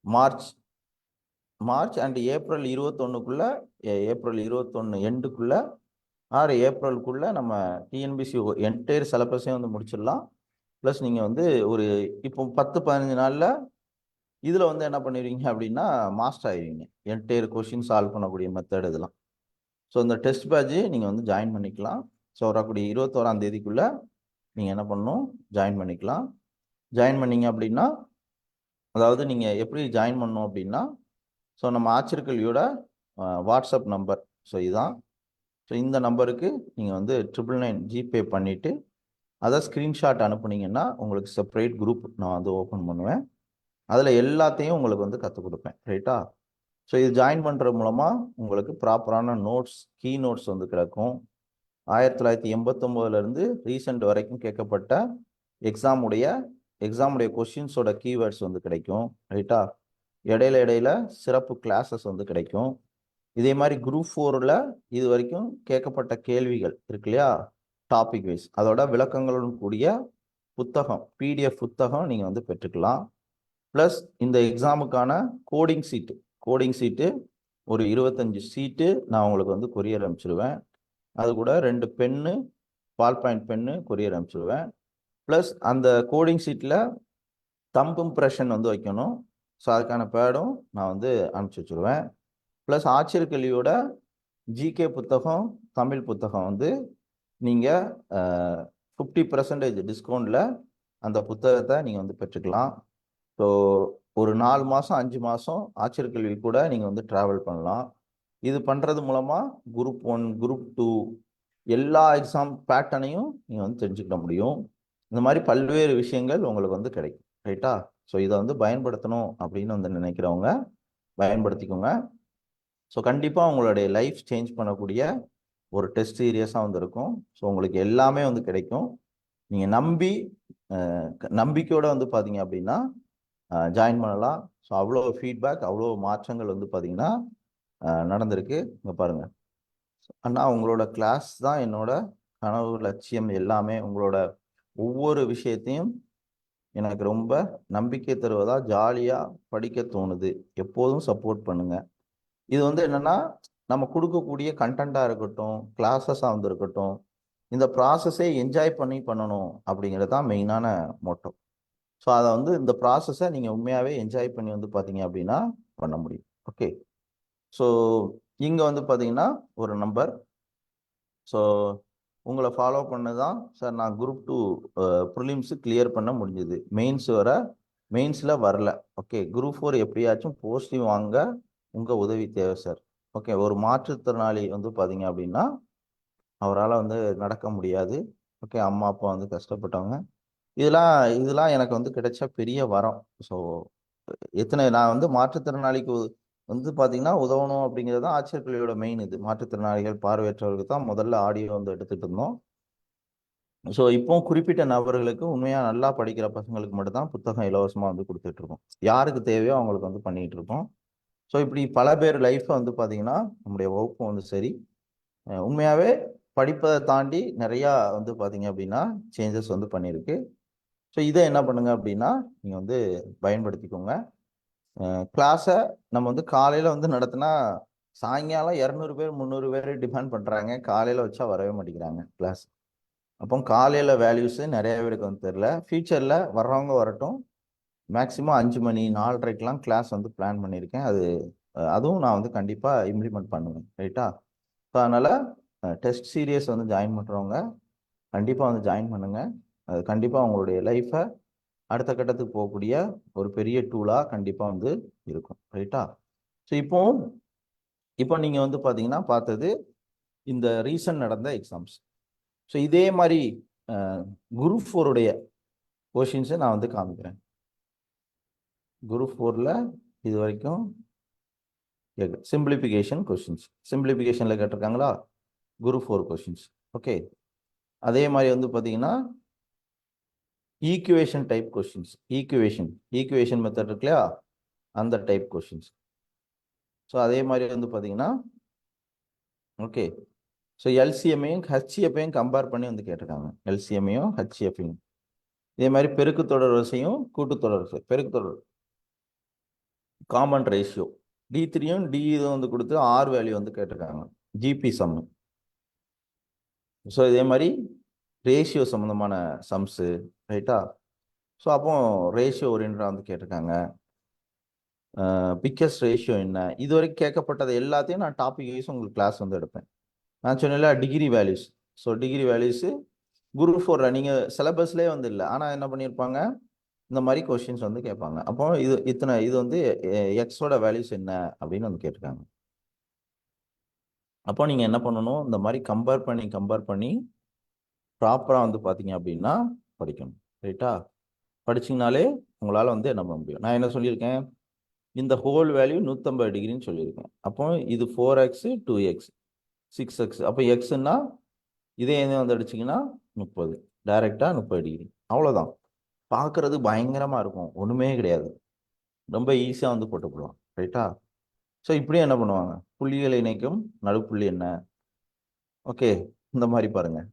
Speaker 1: மார்ச் அண்ட் ஏப்ரல் 21க்குள்ளே, ஏப்ரல் 21 எண்டுக்குள்ளே ஆறு ஏப்ரலுக்குள்ளே நம்ம டிஎன்பிசி என்டையர் சிலபஸையும் வந்து முடிச்சிடலாம். ப்ளஸ் நீங்கள் வந்து ஒரு இப்போ 10-15 நாளில் இதில் வந்து என்ன பண்ணிடுவீங்க அப்படின்னா மாஸ்டர் ஆகிடுவீங்க. என்டையர் கொஷின் சால்வ் பண்ணக்கூடிய மெத்தட் இதெல்லாம். ஸோ இந்த டெஸ்ட் பேட்ச் நீங்கள் வந்து ஜாயின் பண்ணிக்கலாம். ஸோ வரக்கூடிய 21ஆம் தேதிக்குள்ளே நீங்கள் என்ன பண்ணணும், ஜாயின் பண்ணிக்கலாம். ஜாயின் பண்ணிங்க அப்படின்னா அதாவது நீங்கள் எப்படி ஜாயின் பண்ணணும் அப்படின்னா, ஸோ நம்ம ஆட்சியர் கல்வியோட வாட்ஸ்அப் நம்பர், ஸோ இதுதான். ஸோ இந்த நம்பருக்கு நீங்கள் வந்து 999 ஜிபே பண்ணிவிட்டு அதை ஸ்க்ரீன்ஷாட் அனுப்புனீங்கன்னா உங்களுக்கு செப்பரேட் குரூப் நான் வந்து ஓப்பன் பண்ணுவேன். அதில் எல்லாத்தையும் உங்களுக்கு வந்து கற்றுக் கொடுப்பேன். ரைட்டா? ஸோ இது ஜாயின் பண்ணுறது மூலமாக உங்களுக்கு ப்ராப்பரான நோட்ஸ், கீ நோட்ஸ் வந்து கிடைக்கும். 1989லேருந்து ரீசெண்ட் வரைக்கும் கேட்கப்பட்ட எக்ஸாமுடைய கொஷின்ஸோட கீவேர்ட்ஸ் வந்து கிடைக்கும். ரைட்டா? இடையில சிறப்பு கிளாஸஸ் வந்து கிடைக்கும். இதே மாதிரி குரூப் 4ல் இது வரைக்கும் கேட்கப்பட்ட கேள்விகள் இருக்கு இல்லையா, டாபிக் வைஸ், அதோட விளக்கங்களுடன் கூடிய புத்தகம், பிடிஎஃப் புத்தகம் நீங்கள் வந்து பெற்றுக்கலாம். ப்ளஸ் இந்த எக்ஸாமுக்கான கோடிங் சீட்டு ஒரு 25 சீட்டு நான் உங்களுக்கு வந்து கொரியர் அனுப்பிச்சிடுவேன். அது கூட 2 pen, ball point pen courier அனுப்பிச்சிடுவேன். ப்ளஸ் அந்த கோடிங் சீட்டில் தம்ப் இம்ப்ரெஷன் வந்து வைக்கணும். ஸோ அதுக்கான பேடும் நான் வந்து அனுப்பிச்சி வச்சுருவேன். ப்ளஸ் ஆட்சியர் கல்வியோட ஜிகே புத்தகம், தமிழ் புத்தகம் வந்து நீங்கள் 50% டிஸ்கவுண்டில் அந்த புத்தகத்தை நீங்கள் வந்து பெற்றுக்கலாம். ஸோ ஒரு 4 மாதம் 5 மாதம் ஆட்சியர் கல்வி கூட நீங்கள் வந்து ட்ராவல் பண்ணலாம். இது பண்ணுறது மூலமாக குரூப் 1 குரூப் 2 எல்லா எக்ஸாம் பேட்டர்னையும் நீங்கள் வந்து தெரிஞ்சுக்கிட முடியும். இந்த மாதிரி பல்வேறு விஷயங்கள் உங்களுக்கு வந்து கிடைக்கும். ரைட்டா? ஸோ இதை வந்து பயன்படுத்தணும் அப்படின்னு வந்து நினைக்கிறவங்க பயன்படுத்திக்கோங்க. ஸோ கண்டிப்பாக உங்களுடைய லைஃப் சேஞ்ச் பண்ணக்கூடிய ஒரு டெஸ்ட் சீரியஸாக வந்து இருக்கும். ஸோ உங்களுக்கு எல்லாமே வந்து கிடைக்கும். நீங்கள் நம்பிக்கையோடு வந்து பார்த்தீங்க அப்படின்னா ஜாயின் பண்ணலாம். ஸோ அவ்வளோ ஃபீட்பேக், அவ்வளோ மாற்றங்கள் வந்து பார்த்தீங்கன்னா நடந்திருக்கு. இங்கே பாருங்கள் அண்ணா, உங்களோட கிளாஸ் தான் என்னோட கனவு, லட்சியம் எல்லாமே. உங்களோட ஒவ்வொரு விஷயத்தையும் எனக்கு ரொம்ப நம்பிக்கை தருவதா, ஜாலியாக படிக்க தோணுது. எப்போதும் சப்போர்ட் பண்ணுங்க. இது வந்து என்னன்னா, நம்ம கொடுக்கக்கூடிய கண்டென்ட்டாக இருக்கட்டும், கிளாஸஸாக வந்து இருக்கட்டும், இந்த ப்ராசஸே என்ஜாய் பண்ணி பண்ணணும் அப்படிங்கிறது தான் மெயினான மோட்டோ. ஸோ அதை வந்து இந்த ப்ராசஸை நீங்கள் உண்மையாகவே என்ஜாய் பண்ணி வந்து பார்த்தீங்க அப்படின்னா பண்ண முடியும். ஓகே, ஸோ இங்கே வந்து பார்த்தீங்கன்னா ஒரு நம்பர். ஸோ உங்களை ஃபாலோ பண்ண தான் சார் நான் குரூப் 2 ப்ரிலிம்ஸு கிளியர் பண்ண முடிஞ்சுது, மெயின்ஸில் வரல. ஓகே, குரூப் 4 எப்படியாச்சும் போஸ்டிங் வாங்க உங்கள் உதவி தேவை சார். ஓகே, ஒரு மாற்றுத்திறனாளி வந்து பார்த்தீங்க அப்படின்னா அவரால் வந்து நடக்க முடியாது. ஓகே, அம்மா அப்பா வந்து கஷ்டப்பட்டவங்க. இதெல்லாம் எனக்கு வந்து கிடைச்ச பெரிய வரம். ஸோ நான் வந்து மாற்றுத்திறனாளிக்கு வந்து பார்த்தீங்கன்னா உதவணும் அப்படிங்கிறது தான் ஆட்சியர் கல்வியோட மெயின். இது மாற்றுத்திறனாளிகள், பார்வையற்றவர்களுக்கு தான் முதல்ல ஆடியோ வந்து எடுத்துகிட்டு இருந்தோம். ஸோ இப்போ குறிப்பிட்ட நபர்களுக்கு, உண்மையாக நல்லா படிக்கிற பசங்களுக்கு மட்டும்தான் புத்தகம் இலவசமாக வந்து கொடுத்துட்ருக்கோம். யாருக்கு தேவையோ அவங்களுக்கு வந்து பண்ணிகிட்டு இருக்கோம். ஸோ இப்படி பல பேர் லைஃப்பை வந்து பார்த்தீங்கன்னா நம்முடைய வகுப்பு வந்து சரி உண்மையாகவே படிப்பதை தாண்டி நிறையா வந்து பார்த்தீங்க அப்படின்னா சேஞ்சஸ் வந்து பண்ணியிருக்கு. ஸோ இதை என்ன பண்ணுங்க அப்படின்னா நீங்கள் வந்து பயன்படுத்திக்கோங்க. கிளாஸை நம்ம வந்து காலையில் வந்து நடத்தினா சாயங்காலம் 200 பேர் 300 பேர் டிமாண்ட் பண்ணுறாங்க. காலையில் வச்சா வரவே மாட்டேங்கிறாங்க கிளாஸ். அப்போ காலையில் வேல்யூஸு நிறைய பேருக்கு வந்து தெரில. ஃபியூச்சரில் வர்றவங்க வரட்டும். மேக்ஸிமம் 5 மணி 4:30க்கெலாம் கிளாஸ் வந்து பிளான் பண்ணியிருக்கேன். அதுவும் நான் வந்து கண்டிப்பாக இம்ப்ளிமெண்ட் பண்ணுவேன். ரைட்டா? ஸோ அதனால் டெஸ்ட் சீரியஸ் வந்து ஜாயின் பண்ணுறவங்க கண்டிப்பாக வந்து ஜாயின் பண்ணுங்கள். அது கண்டிப்பாக உங்களுடைய லைஃப்பை அடுத்த கட்டத்துக்கு போகக்கூடிய ஒரு பெரிய டூலாக கண்டிப்பாக வந்து இருக்கும். ரைட்டா? ஸோ இப்போ நீங்கள் வந்து பார்த்தீங்கன்னா பார்த்தது இந்த ரீசன்ட் நடந்த எக்ஸாம்ஸ். ஸோ இதே மாதிரி குரூப் 4உடைய கொஷின்ஸை நான் வந்து காமிக்கிறேன். குரூப் 4ல் இது வரைக்கும் சிம்பிளிஃபிகேஷன் கொஷின்ஸ், சிம்பிளிஃபிகேஷனில் கேட்டிருக்காங்களா? Group 4 questions. ஓகே, அதே மாதிரி வந்து பார்த்தீங்கன்னா equation type questions, equation method இருக்கு இல்லையா, அந்த டைப் கொஷின்ஸ். ஸோ அதே மாதிரி வந்து பார்த்தீங்கன்னா ஓகே, ஸோ எல்சிஎம்மையும் ஹெச்சிஎஃப்பையும் கம்பேர் பண்ணி வந்து கேட்டிருக்காங்க. எல்சிஎம்மையும் ஹெச்சிஎஃப்பையும். இதே மாதிரி பெருக்கு தொடர் வரிசையும் கூட்டுத்தொடர் வரிசை, பெருக்கு தொடர் காமன் ரேஷியோ D3யும் D இதுவும் வந்து கொடுத்து R வேல்யூ வந்து கேட்டிருக்காங்க. ஜிபி சம்மு. ஸோ இதே மாதிரி ரேஷியோ சம்மந்தமான சம்ஸு. ரைட்டா? ஸோ அப்போ ரேஷியோ ஓரியன்டாக வந்து கேட்டிருக்காங்க. பிக்கஸ்ட் ரேஷியோ என்ன, இது வரைக்கும் கேட்கப்பட்டது எல்லாத்தையும் நான் டாபிக் வைஸ் உங்களுக்கு கிளாஸ் வந்து எடுப்பேன். நான் சொன்னேன்ல degree values. So degree values group 4 நீங்கள் சிலபஸ்லேயே வந்து இல்லை, ஆனால் என்ன பண்ணியிருப்பாங்க, இந்த மாதிரி கொஷின்ஸ் வந்து கேட்பாங்க. அப்போ இது வந்து எக்ஸோட வேல்யூஸ் என்ன அப்படின்னு வந்து கேட்டிருக்காங்க. அப்போ நீங்கள் என்ன பண்ணணும், இந்த மாதிரி கம்பேர் பண்ணி ப்ராப்பராக வந்து பார்த்தீங்க அப்படின்னா படிக்கணும். ரைட்டா? படிச்சிங்கனாலே உங்களால் வந்து என்ன பண்ண முடியும். நான் என்ன சொல்லியிருக்கேன், இந்த ஹோல் வேல்யூ 150 டிகிரின்னு சொல்லியிருக்கேன். அப்போ இது 4x 2x 6x. அப்போ எக்ஸ்ன்னா இதே வந்து அடிச்சிங்கன்னா 30, டைரெக்டாக 30 டிகிரி. அவ்வளோதான். பார்க்குறது பயங்கரமாக இருக்கும், ஒன்றுமே கிடையாது, ரொம்ப ஈஸியாக வந்து போட்டுக்கலாம். ரைட்டா? ஸோ இப்படியே என்ன பண்ணுவாங்க, புள்ளிகளை இணைக்கும் நடுப்புள்ளி என்ன. ஓகே, இந்த மாதிரி பாருங்கள்,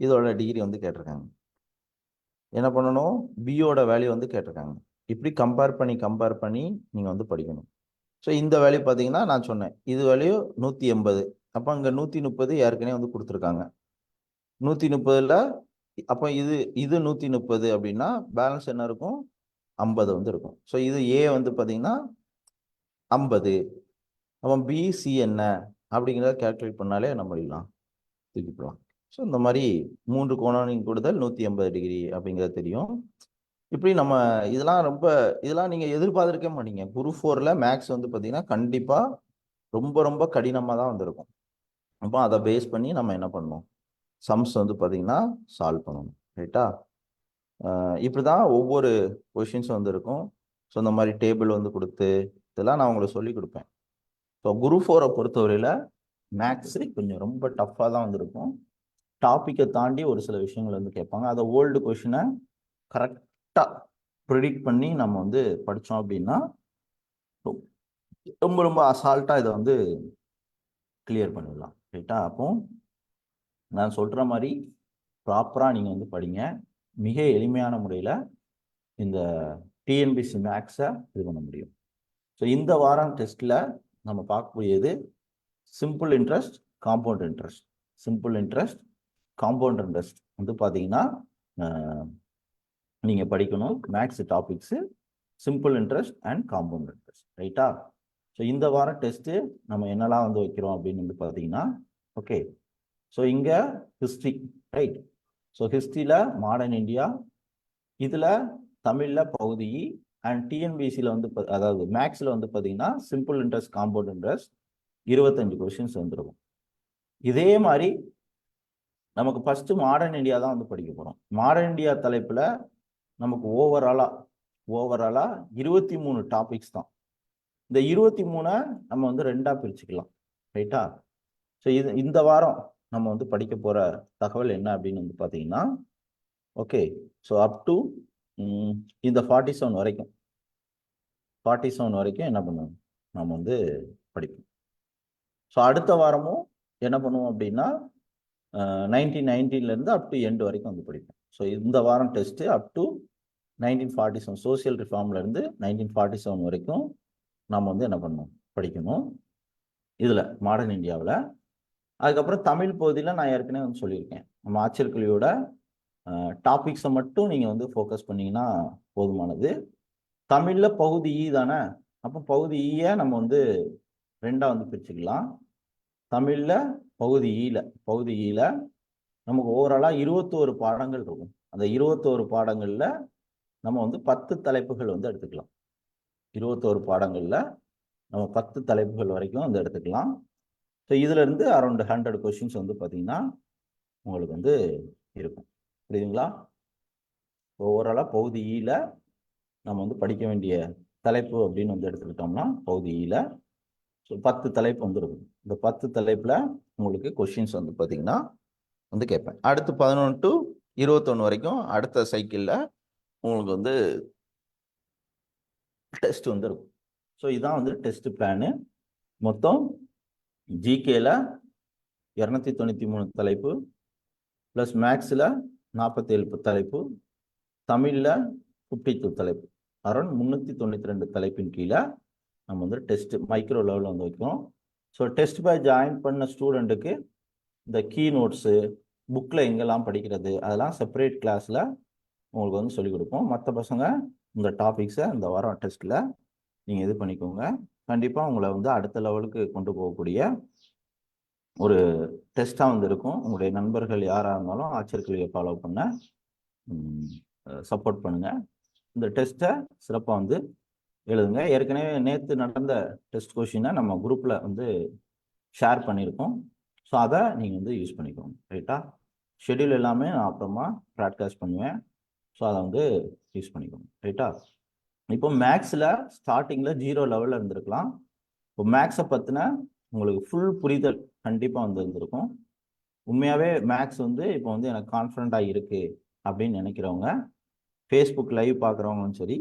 Speaker 1: இதோட டிகிரி வந்து கேட்டிருக்காங்க. என்ன பண்ணணும், பியோட வேல்யூ வந்து கேட்டிருக்காங்க. இப்படி கம்பேர் பண்ணி நீங்கள் வந்து படிக்கணும். ஸோ இந்த வேல்யூ பார்த்தீங்கன்னா நான் சொன்னேன், இது வேல்யூ 180. அப்போ இங்கே 130 ஏற்கனவே வந்து கொடுத்துருக்காங்க. 130ல் அப்போ இது 130 அப்படின்னா பேலன்ஸ் என்ன இருக்கும், 50 வந்து இருக்கும். ஸோ இது ஏ வந்து பார்த்தீங்கன்னா 50. அப்போ பிசி என்ன அப்படிங்கிறத கேல்குலேட் பண்ணாலே நம்ம எழுதலாம், தூக்கிப்படலாம். ஸோ இந்த மாதிரி 3 கோணங்களின் கூடுதல் 180 டிகிரி அப்படிங்கிறது தெரியும். இப்படி நம்ம இதெல்லாம் நீங்கள் எதிர்பார்த்துருக்க மாட்டீங்க. குரூப் 4ல் மேக்ஸ் வந்து பார்த்தீங்கன்னா கண்டிப்பாக ரொம்ப ரொம்ப கடினமாக தான் வந்திருக்கும். அப்போ அதை பேஸ் பண்ணி நம்ம என்ன பண்ணணும், சம்ஸ் வந்து பார்த்தீங்கன்னா சால்வ் பண்ணணும். ரைட்டா? இப்படி தான் ஒவ்வொரு கொஷின்ஸும் வந்து இருக்கும். ஸோ இந்த மாதிரி டேபிள் வந்து கொடுத்து இதெல்லாம் நான் உங்களுக்கு சொல்லி கொடுப்பேன். ஸோ குரூப் 4 பொறுத்தவரையில் மேக்ஸு கொஞ்சம் ரொம்ப டஃப்பாக தான் வந்திருக்கும். டாப்பிக்கை தாண்டி ஒரு சில விஷயங்கள் வந்து கேட்பாங்க. அதை ஓல்டு கொஷினை கரெக்டாக ப்ரிடிக்ட் பண்ணி நம்ம வந்து படித்தோம் அப்படின்னா ரொம்ப ரொம்ப அசால்ட்டாக இதை வந்து கிளியர் பண்ணிடலாம். ரைட்டா? அப்போ நான் சொல்கிற மாதிரி ப்ராப்பராக நீங்கள் வந்து படிங்க. மிக எளிமையான முறையில் இந்த டிஎன்பிசி மேக்ஸை இது பண்ண முடியும். ஸோ இந்த வாரம் டெஸ்ட்டில் நம்ம பார்க்கக்கூடியது simple interest, compound interest. Simple interest, compound interest வந்து பார்த்தீங்கன்னா நீங்கள் படிக்கணும். Maths topics simple interest and compound interest. ரைட்டா? ஸோ இந்த வாரம் டெஸ்ட்டு நம்ம என்னெல்லாம் வந்து வைக்கிறோம் அப்படின்னு வந்து பார்த்தீங்கன்னா, ஓகே, ஸோ இங்கே ஹிஸ்ட்ரி, ரைட்? ஸோ ஹிஸ்ட்ரியில் மாடர்ன் இந்தியா, இதில் தமிழில் பகுதி அண்ட் டிஎன்பிசியில் வந்து அதாவது மேக்ஸில் வந்து பார்த்தீங்கன்னா simple interest, compound interest 25 questions வந்துருக்கும். இதே மாதிரி நமக்கு ஃபஸ்ட்டு மாடர்ன் இந்தியா தான் வந்து படிக்க போகிறோம். மாடர்ன் இந்தியா தலைப்பில் நமக்கு ஓவராலாக 23 டாபிக்ஸ் தான். இந்த 23 நம்ம வந்து 2ஆக பிரிச்சுக்கலாம். ரைட்டா? ஸோ இந்த வாரம் நம்ம வந்து படிக்க போகிற தகவல் என்ன அப்படின்னு வந்து பார்த்தீங்கன்னா, ஓகே, ஸோ அப் டு இந்த 47 வரைக்கும் என்ன பண்ணுவோம், நம்ம வந்து படிப்போம். ஸோ அடுத்த வாரமும் என்ன பண்ணுவோம் அப்படின்னா 1990 அப் டு எண்டு வரைக்கும் வந்து படிப்போம். ஸோ இந்த வாரம் டெஸ்ட்டு அப் டு 1947 சோசியல் ரிஃபார்ம்லேருந்து 1947 வரைக்கும் நம்ம வந்து என்ன பண்ணணும், படிக்கணும். இதில் மாடர்ன் இந்தியாவில். அதுக்கப்புறம் தமிழ் பகுதியில் நான் ஏற்கனவே வந்து சொல்லியிருக்கேன், நம்ம ஆட்சியர் கல்வியோட டாபிக்ஸை மட்டும் நீங்கள் வந்து ஃபோக்கஸ் பண்ணிங்கன்னா போதுமானது. தமிழில் பகுதி ஈ தானே, அப்போ பகுதி ஈயை நம்ம வந்து 2ஆக வந்து பிரிச்சுக்கலாம். தமிழில் பகுதி ஈல நமக்கு ஓவராலாக 21 பாடங்கள் இருக்கும். அந்த 21 பாடங்களில் நம்ம வந்து 10 தலைப்புகள் வந்து எடுத்துக்கலாம். 21 பாடங்களில் நம்ம 10 தலைப்புகள் வரைக்கும் வந்து எடுத்துக்கலாம். ஸோ இதிலிருந்து அரௌண்ட் 100 கொஸ்டின்ஸ் வந்து பார்த்தீங்கன்னா உங்களுக்கு வந்து இருக்கும். புரியுதுங்களா? ஓவராலாக பகுதி ஈல நம்ம வந்து படிக்க வேண்டிய தலைப்பு அப்படின்னு வந்து எடுத்துக்கிட்டோம்னா பகுதி ஈல ஸோ 10 தலைப்பு வந்து இருக்கும். இந்த 10 தலைப்பில் உங்களுக்கு கொஸ்டின்ஸ் வந்து பார்த்தீங்கன்னா வந்து கேட்பேன். அடுத்து 11 to 21 வரைக்கும் அடுத்த சைக்கிளில் உங்களுக்கு வந்து டெஸ்ட் வந்து இருக்கும். ஸோ இதுதான் வந்து டெஸ்ட் பிளானு. மொத்தம் ஜிகேல 293 தலைப்பு, ப்ளஸ் மேக்ஸில் 47 தலைப்பு, தமிழில் 52 தலைப்பு, அரௌண்ட் 392 தலைப்பின் கீழே நம்ம வந்து டெஸ்ட் மைக்ரோ லெவலில் வந்து வைக்கிறோம். ஸோ டெஸ்ட் பேட்ச் ஜாயின் பண்ண ஸ்டூடெண்ட்டுக்கு இந்த கீ நோட்ஸு, புக்கில் எங்கெல்லாம் படிக்கிறது அதெல்லாம் செப்பரேட் கிளாஸில் உங்களுக்கு வந்து சொல்லிக் கொடுப்போம். மற்ற பசங்க இந்த டாபிக்ஸை இந்த வாரம் டெஸ்ட்டில் நீங்கள் இது பண்ணிக்கோங்க. கண்டிப்பாக உங்களை வந்து அடுத்த லெவலுக்கு கொண்டு போகக்கூடிய ஒரு டெஸ்ட்டாக வந்து இருக்கும். உங்களுடைய நண்பர்கள் யாராக இருந்தாலும் ஆட்சியர் கல்வியை ஃபாலோ பண்ண சப்போர்ட் பண்ணுங்கள். இந்த டெஸ்ட்டை சிறப்பாக வந்து எழுதுங்க. ஏற்கனவே நேற்று நடந்த டெஸ்ட் கொஷினை நம்ம குரூப்பில் வந்து ஷேர் பண்ணியிருக்கோம். ஸோ அதை நீங்கள் வந்து யூஸ் பண்ணிக்கோங்க. ரைட்டா? ஷெட்யூல் எல்லாமே நான் அப்புறமா ப்ராட்காஸ்ட் பண்ணுவேன். ஸோ அதை வந்து யூஸ் பண்ணிக்கோங்க. ரைட்டா? இப்போ மேக்ஸில் ஸ்டார்டிங்கில் 0 லெவலில் இருந்திருக்கலாம். இப்போ மேக்ஸை பற்றின உங்களுக்கு ஃபுல் புரிதல் கண்டிப்பாக வந்து இருந்திருக்கும். உண்மையாகவே மேக்ஸ் வந்து இப்போ வந்து எனக்கு கான்ஃபிடண்ட்டாக இருக்குது அப்படின்னு நினைக்கிறவங்க, ஃபேஸ்புக் லைவ் பார்க்குறவங்களும் சரி,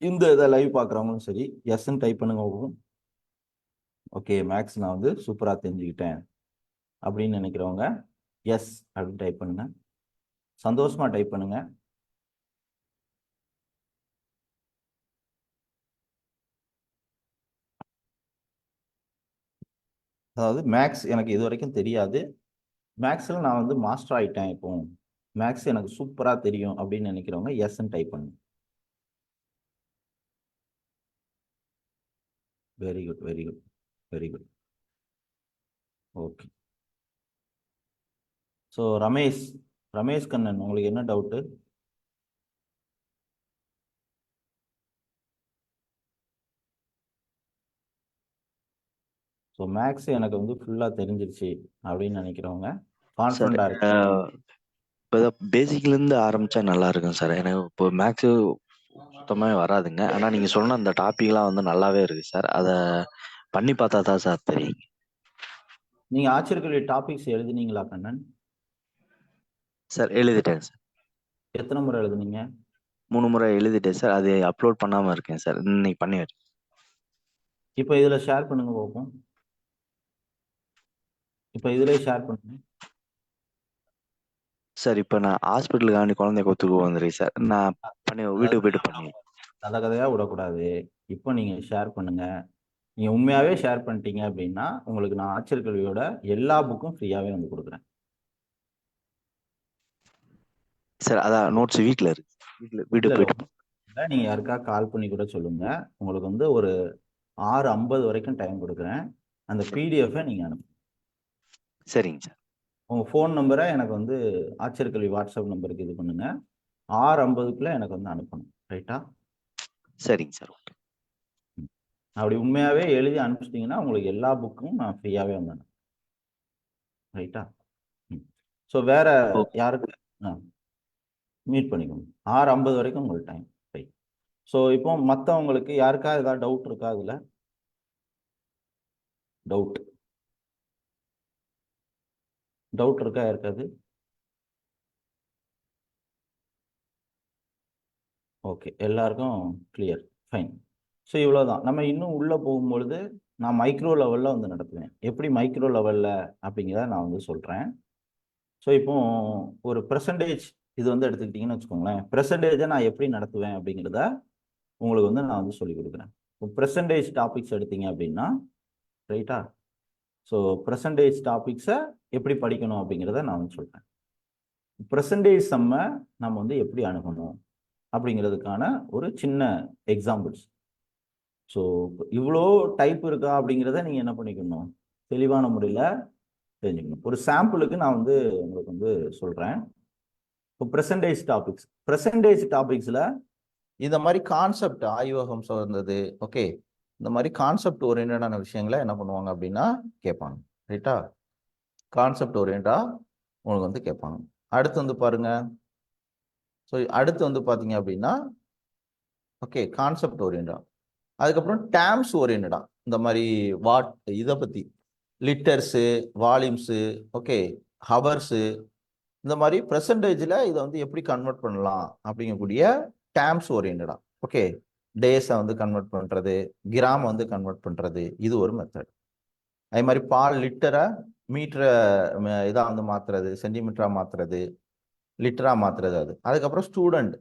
Speaker 1: இந்த இதை லைவ் பார்க்குறவங்களும் சரி, எஸ்ன்னு டைப் பண்ணுங்க. ஓகே, மேக்ஸ் நான் வந்து சூப்பராக தெரிஞ்சுக்கிட்டேன் அப்படின்னு நினைக்கிறவங்க எஸ் அப்படின்னு டைப் பண்ணுங்க. சந்தோஷமாக டைப் பண்ணுங்க. அதாவது மேக்ஸ் எனக்கு இது வரைக்கும் தெரியாது, மேக்ஸில் நான் வந்து மாஸ்டர் ஆகிட்டேன், இப்போ மேக்ஸ் எனக்கு சூப்பராக தெரியும் அப்படின்னு நினைக்கிறவங்க எஸ்ன்னு டைப் பண்ணுங்க. Very good, very good, very good. Okay. So Ramesh Kannan, உங்களுக்கு என்ன டவுட்டு? ஸோ மேக்ஸ் எனக்கு வந்து ஃபுல்லாக தெரிஞ்சிருச்சு அப்படின்னு நினைக்கிறவங்க கான்ஃபிடண்டாக இருக்கு.
Speaker 2: இப்போ பேசிக்லேருந்து ஆரம்பித்தா நல்லா இருக்கும் சார். எனக்கு இப்போ மேக்ஸு சுத்தமாகவே வராதுங்க. ஆனால் நீங்கள் சொன்ன அந்த டாப்பிக்லாம் வந்து நல்லாவே இருக்குது சார். அதை பண்ணி பார்த்தா தான் சார் தெரியும்.
Speaker 1: நீங்கள் ஆச்சரியக்குரிய டாபிக்ஸ் எழுதுனீங்களா கண்ணன்?
Speaker 2: சார் எழுதிட்டேன் சார்.
Speaker 1: எத்தனை முறை எழுதுனீங்க?
Speaker 2: 3 முறை எழுதிட்டேன் சார். அது அப்லோட் பண்ணாமல் இருக்கேன் சார். இன்னைக்கு பண்ணி வச்சேன்.
Speaker 1: இப்போ இதில் ஷேர் பண்ணுங்க பார்ப்போம். இப்போ இதிலே ஷேர் பண்ணுங்க
Speaker 2: சார். இப்போ நான் ஹாஸ்பிட்டலுக்காண்டி குழந்தைய கொத்துக்கு வந்துடுறேன் சார். நான் பண்ணி வீட்டுக்கு போயிட்டு பண்ணி
Speaker 1: கதை கதையாக விடக்கூடாது. இப்போ நீங்கள் ஷேர் பண்ணுங்க. நீங்கள் உண்மையாகவே ஷேர் பண்ணிட்டீங்க அப்படின்னா உங்களுக்கு நான் ஆச்சரியக்கல்வியோட எல்லா புக்கும் ஃப்ரீயாகவே வந்து கொடுக்குறேன்
Speaker 2: சார். அதான் நோட்ஸ் வீட்டில் இருக்கு. வீட்டுக்கு போயிட்டு
Speaker 1: நீங்கள் யாருக்கா கால் பண்ணி கூட சொல்லுங்க. உங்களுக்கு வந்து ஒரு 6:50 வரைக்கும் டைம் கொடுக்குறேன். அந்த பிடிஎஃபை நீங்கள் அனுப்புங்க.
Speaker 2: சரிங்க சார்.
Speaker 1: உங்கள் ஃபோன் நம்பரை எனக்கு வந்து ஆச்சரியக்கல்வி வாட்ஸ்அப் நம்பருக்கு இது பண்ணுங்க. 6:50க்குள்ள எனக்கு வந்து அனுப்பணும். ரைட்டா?
Speaker 2: சரிங்க சார்.
Speaker 1: அப்படி உண்மையாகவே எழுதி அனுப்பிச்சிட்டிங்கன்னா உங்களுக்கு எல்லா புக்கும் நான் ஃப்ரீயாகவே வந்து அனுப்புறேன். ரைட்டா? ஸோ வேற யாருக்கு மீட் பண்ணிக்கோங்க. 6:50 வரைக்கும் உங்களுக்கு டைம். ரைட். ஸோ இப்போ மற்றவங்களுக்கு யாருக்கா ஏதாவது டவுட் இருக்கா? அதில் டவுட் இருக்கா யாருக்காது? ஓகே, எல்லாருக்கும் கிளியர். ஃபைன். ஸோ இவ்வளோதான். நம்ம இன்னும் உள்ளே போகும்பொழுது நான் மைக்ரோ லெவலில் வந்து நடத்துவேன். எப்படி மைக்ரோ லெவலில் அப்படிங்கிறத நான் வந்து சொல்கிறேன். ஸோ இப்போ ஒரு பெர்சன்டேஜ் இது வந்து எடுத்துக்கிட்டிங்கன்னு வச்சுக்கோங்களேன். பெர்சன்டேஜை நான் எப்படி நடத்துவேன் அப்படிங்கிறத உங்களுக்கு வந்து நான் வந்து சொல்லிக் கொடுக்குறேன். இப்போ பெர்சன்டேஜ் டாபிக்ஸ் எடுத்தீங்க அப்படின்னா, ரைட்டா? ஸோ பெர்சன்டேஜ் டாபிக்ஸை எப்படி படிக்கணும் அப்படிங்கிறத நான் வந்து சொல்கிறேன். பெர்சன்டேஜ் சம்மை நம்ம வந்து எப்படி அணுகணும் அப்படிங்கிறதுக்கான ஒரு சின்ன எக்ஸாம்பிள்ஸ். ஸோ இவ்வளோ டைப் இருக்கா அப்படிங்கிறத நீங்கள் என்ன பண்ணிக்கணும், தெளிவான முறையில் தெரிஞ்சுக்கணும். ஒரு சாம்பிளுக்கு நான் வந்து உங்களுக்கு வந்து சொல்கிறேன். இப்போ ப்ரெசன்டேஜ் டாபிக்ஸில் இந்த மாதிரி கான்செப்ட் ஆய்வகம் சார்ந்தது, ஓகே, இந்த மாதிரி கான்செப்ட் ஓரியன்டான விஷயங்களை என்ன பண்ணுவாங்க அப்படின்னா கேட்பாங்க. ரைட்டா? கான்செப்ட் ஓரியண்டா உங்களுக்கு வந்து கேட்பாங்க. அடுத்து வந்து பாருங்க. ஸோ அடுத்து வந்து பார்த்தீங்க அப்படின்னா, ஓகே, கான்செப்ட் ஓரியண்டா. அதுக்கப்புறம் டேர்ம்ஸ் ஓரியண்டா, இந்த மாதிரி இதை பற்றி லிட்டர்ஸு, வால்யூம்ஸு, ஓகே, ஹவர்ஸு, இந்த மாதிரி பெர்சன்டேஜில் இதை வந்து எப்படி கன்வெர்ட் பண்ணலாம் அப்படிங்கக்கூடிய டேர்ம்ஸ் ஓரியண்டா. ஓகே, டேஸை வந்து கன்வெர்ட் பண்ணுறது, கிராம் வந்து கன்வெர்ட் பண்ணுறது, இது ஒரு மெத்தட். அதே மாதிரி பால் லிட்டரை மீட்டரை இதாக வந்து மாற்றுறது, சென்டிமீட்டராக மாற்றுறது, லிட்டராக மாற்றுறது. அதுக்கப்புறம் ஸ்டூடெண்ட்,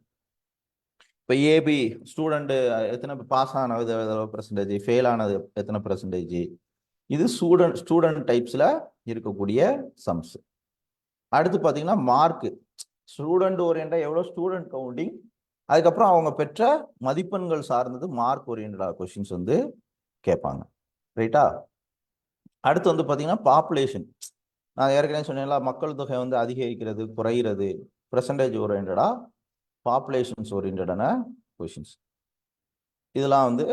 Speaker 1: இப்போ ஏபி ஸ்டூடெண்ட்டு எத்தனை பாஸ் ஆனது எவ்வளோ பெர்சன்டேஜ், ஃபெயில் ஆனது எத்தனை பெர்சன்டேஜ், இது ஸ்டூடெண்ட் டைப்ஸில் இருக்கக்கூடிய சம்ஸ். அடுத்து பார்த்தீங்கன்னா மார்க்கு, ஸ்டூடெண்ட் ஓரியண்டா எவ்வளோ ஸ்டூடெண்ட் கவுண்டிங், அதுக்கப்புறம் அவங்க பெற்ற மதிப்பெண்கள் சார்ந்தது மார்க் ஓரியண்டா கொஸ்டின்ஸ் வந்து கேட்பாங்க. ரைட்டா? அடுத்து வந்து பார்த்தீங்கன்னா பாப்புலேஷன். நான் ஏற்கனவே சொன்னேன்ல, மக்கள் தொகை வந்து அதிகரிக்கிறது குறைகிறது, பெர்சன்டேஜ் ஓரியண்டா பாப்புலேஷன்ஸ் ஓரியன்டான கொஷின்ஸ். இதெல்லாம் வந்து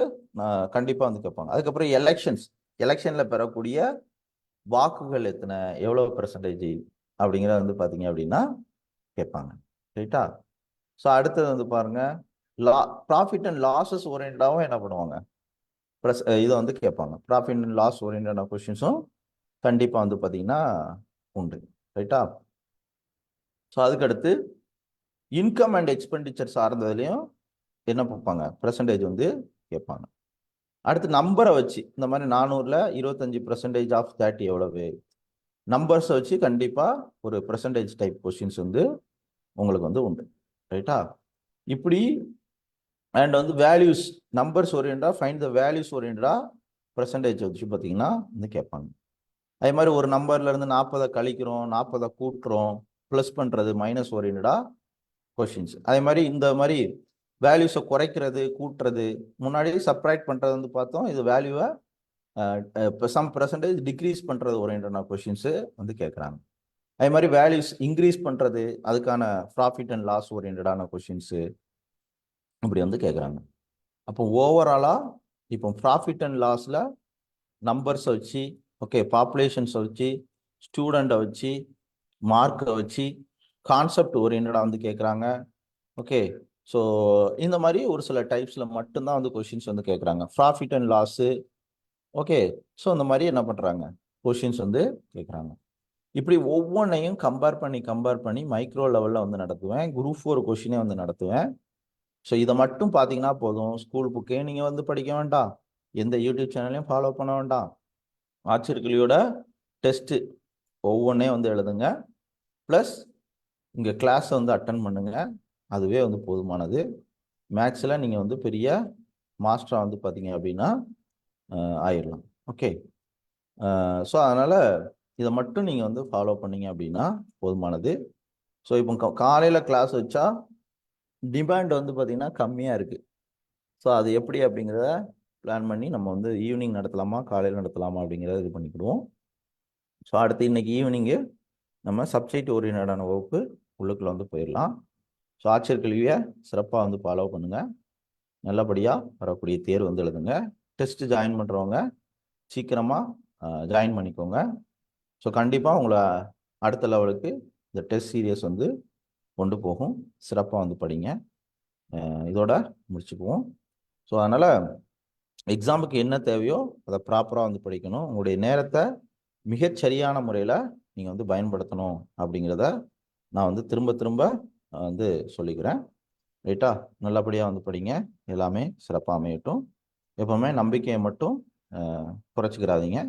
Speaker 1: கண்டிப்பாக வந்து கேட்பாங்க. அதுக்கப்புறம் எலெக்ஷனில் பெறக்கூடிய வாக்குகள் எத்தனை, எவ்வளோ பெர்சன்டேஜ் அப்படிங்கிறத வந்து பார்த்தீங்க அப்படின்னா கேட்பாங்க. ரைட்டா? ஸோ அடுத்தது வந்து பாருங்க, ப்ராஃபிட் அண்ட் லாஸஸ் ஓரியன்டாவும் என்ன பண்ணுவாங்க, இதை வந்து கேட்பாங்க. ப்ராஃபிட் அண்ட் லாஸ் ஓரியன்டான கொஷின்ஸும் கண்டிப்பாக வந்து பார்த்தீங்கன்னா உண்டு. ரைட்டா? ஸோ அதுக்கடுத்து இன்கம் அண்ட் எக்ஸ்பெண்டிச்சர் சார்ந்ததுலையும் என்ன பார்ப்பாங்க, பெர்சன்டேஜ் வந்து கேட்பாங்க. அடுத்து நம்பரை வச்சு இந்த மாதிரி 400ல் 25% ஆஃப் 30 எவ்வளவு, நம்பர்ஸை வச்சு கண்டிப்பாக ஒரு பெர்சன்டேஜ் டைப் கொஸ்டின்ஸ் வந்து உங்களுக்கு வந்து உண்டு. ரைட்டா? இப்படி அண்ட் வந்து வேல்யூஸ், நம்பர்ஸ் ஓரியண்டா ஃபைண்ட் த வேல்யூஸ் ஓரியண்டா பெர்சன்டேஜ் வச்சு பார்த்தீங்கன்னா வந்து கேட்பாங்க. அதே மாதிரி ஒரு நம்பர்லேருந்து 40 கழிக்கிறோம், 40 கூட்டுறோம், ப்ளஸ் பண்ணுறது மைனஸ் ஓரியண்டா கொஷின்ஸ். அதே மாதிரி இந்த மாதிரி வேல்யூஸை குறைக்கிறது, கூட்டுறது. முன்னாடி சப்ராக்ட் பண்ணுறது வந்து பார்த்தோம். இது வேல்யூவை சம் பெர்சன்டேஜ் டிக்ரீஸ் பண்ணுறது ஓரியன்டான கொஷின்ஸு வந்து கேட்குறாங்க. அதே மாதிரி வேல்யூஸ் இன்க்ரீஸ் பண்ணுறது, அதுக்கான ப்ராஃபிட் அண்ட் லாஸ் ஓரியன்டான கொஷின்ஸு இப்படி வந்து கேட்குறாங்க. அப்போ ஓவராலாக இப்போ ப்ராஃபிட் அண்ட் லாஸில் நம்பர்ஸை வச்சு, ஓகே, பாப்புலேஷன்ஸை வச்சு, ஸ்டூடெண்ட்டை வச்சு, மார்க்கை வச்சு, கான்செப்ட் ஓரியன்டாக வந்து கேட்குறாங்க. ஓகே, ஸோ இந்த மாதிரி ஒரு சில டைப்ஸில் மட்டும்தான் வந்து கொஷின்ஸ் வந்து கேட்குறாங்க. Profit and loss, okay, so இந்த மாதிரி என்ன பண்ணுறாங்க, கொஷின்ஸ் வந்து கேட்குறாங்க. இப்படி ஒவ்வொன்றையும் கம்பேர் பண்ணி மைக்ரோ லெவலில் வந்து நடத்துவேன். குரூப் 4 கொஷினே வந்து நடத்துவேன். ஸோ இதை மட்டும் பார்த்தீங்கன்னா போதும். ஸ்கூல் புக்கே நீங்கள் வந்து படிக்க வேண்டாம், எந்த யூடியூப் சேனலையும் ஃபாலோ பண்ண வேண்டாம். ஆச்சரியக்கிளியோட டெஸ்ட்டு ஒவ்வொன்றையும் வந்து எழுதுங்க. ப்ளஸ் இங்கே கிளாஸை வந்து அட்டன் பண்ணுங்க, அதுவே வந்து போதுமானது. மேக்ஸில் நீங்கள் வந்து பெரிய மாஸ்டராக வந்து பார்த்தீங்க அப்படின்னா ஆயிடலாம். ஓகே, ஸோ அதனால் இதை மட்டும் நீங்கள் வந்து ஃபாலோ பண்ணீங்க அப்படின்னா போதுமானது. ஸோ இப்போ காலையில் கிளாஸ் வச்சா டிமாண்ட் வந்து பார்த்திங்கன்னா கம்மியாக இருக்குது. ஸோ அது எப்படி அப்படிங்கிறத பிளான் பண்ணி நம்ம வந்து ஈவினிங் நடத்தலாமா காலையில் நடத்தலாமா அப்படிங்கிறத இது பண்ணிக்கிடுவோம். ஸோ அடுத்து இன்னைக்கு ஈவினிங்கு நம்ம சப்ஜெக்ட் ஓரியன்டான வகுப்பு உள்ளுக்குள்ள வந்து போயிடலாம். ஸோ ஆச்சரிய கல்வியை சிறப்பாக வந்து ஃபாலோ பண்ணுங்கள். நல்லபடியாக வரக்கூடிய தேர்வு வந்து எழுதுங்க. டெஸ்ட் ஜாயின் பண்ணுறவங்க சீக்கிரமாக ஜாயின் பண்ணிக்கோங்க. ஸோ கண்டிப்பாக உங்களை அடுத்த லெவலுக்கு இந்த டெஸ்ட் சீரியஸ் வந்து கொண்டு போகும். சிறப்பாக வந்து படிங்க. இதோட முடிச்சுக்குவோம். ஸோ அதனால் எக்ஸாமுக்கு என்ன தேவையோ அதை ப்ராப்பராக வந்து படிக்கணும். உங்களுடைய நேரத்தை மிகச்சரியான முறையில் நீங்கள் வந்து பயன்படுத்தணும் அப்படிங்கிறத நான் வந்து திரும்ப திரும்ப வந்து சொல்லிக்கிறேன். ரைட்டா? நல்லபடியாக வந்து படிங்க. எல்லாமே சிறப்பாக அமையட்டும். எப்போவுமே நம்பிக்கையை மட்டும் குறைச்சிக்கிறாதீங்க.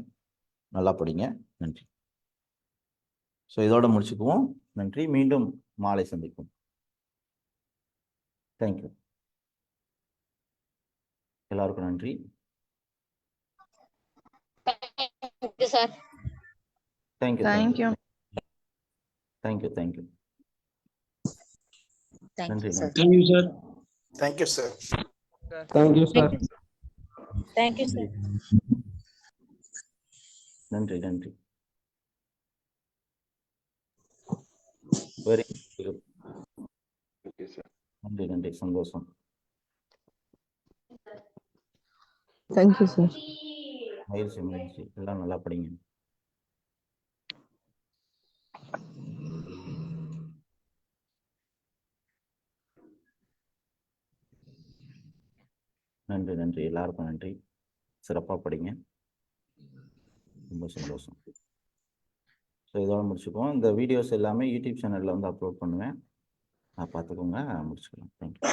Speaker 1: நல்லா படிங்க. நன்றி. ஸோ இதோட முடிச்சுக்குவோம். நன்றி. மீண்டும் மாலை சந்திப்போம். தேங்க்யூ. எல்லாருக்கும் நன்றி.
Speaker 3: Thank you sir.
Speaker 1: Thank you.
Speaker 4: Thank you.
Speaker 1: Thank you. Thank you.
Speaker 3: Thank you sir.
Speaker 5: Thank you sir.
Speaker 6: Thank you sir.
Speaker 5: Thank you sir.
Speaker 3: Thank you sir.
Speaker 1: நன்றி. நன்றி. Very good. நன்றி. நன்றி. சந்தோஷம்.
Speaker 4: Thank you sir.
Speaker 1: மகிழ்ச்சி. மகிழ்ச்சி. எல்லாம் நல்லா படிங்க. நன்றி. நன்றி. எல்லாருக்கும் நன்றி. சிறப்பாக படிங்க. ரொம்ப சந்தோஷம். ஸோ இதோட முடிச்சுக்குவோம். இந்த வீடியோஸ் எல்லாமே யூடியூப் சேனலில் வந்து அப்லோட் பண்ணுவேன். பார்த்துக்கோங்க. முடிச்சுக்கலாம். தேங்க்யூ.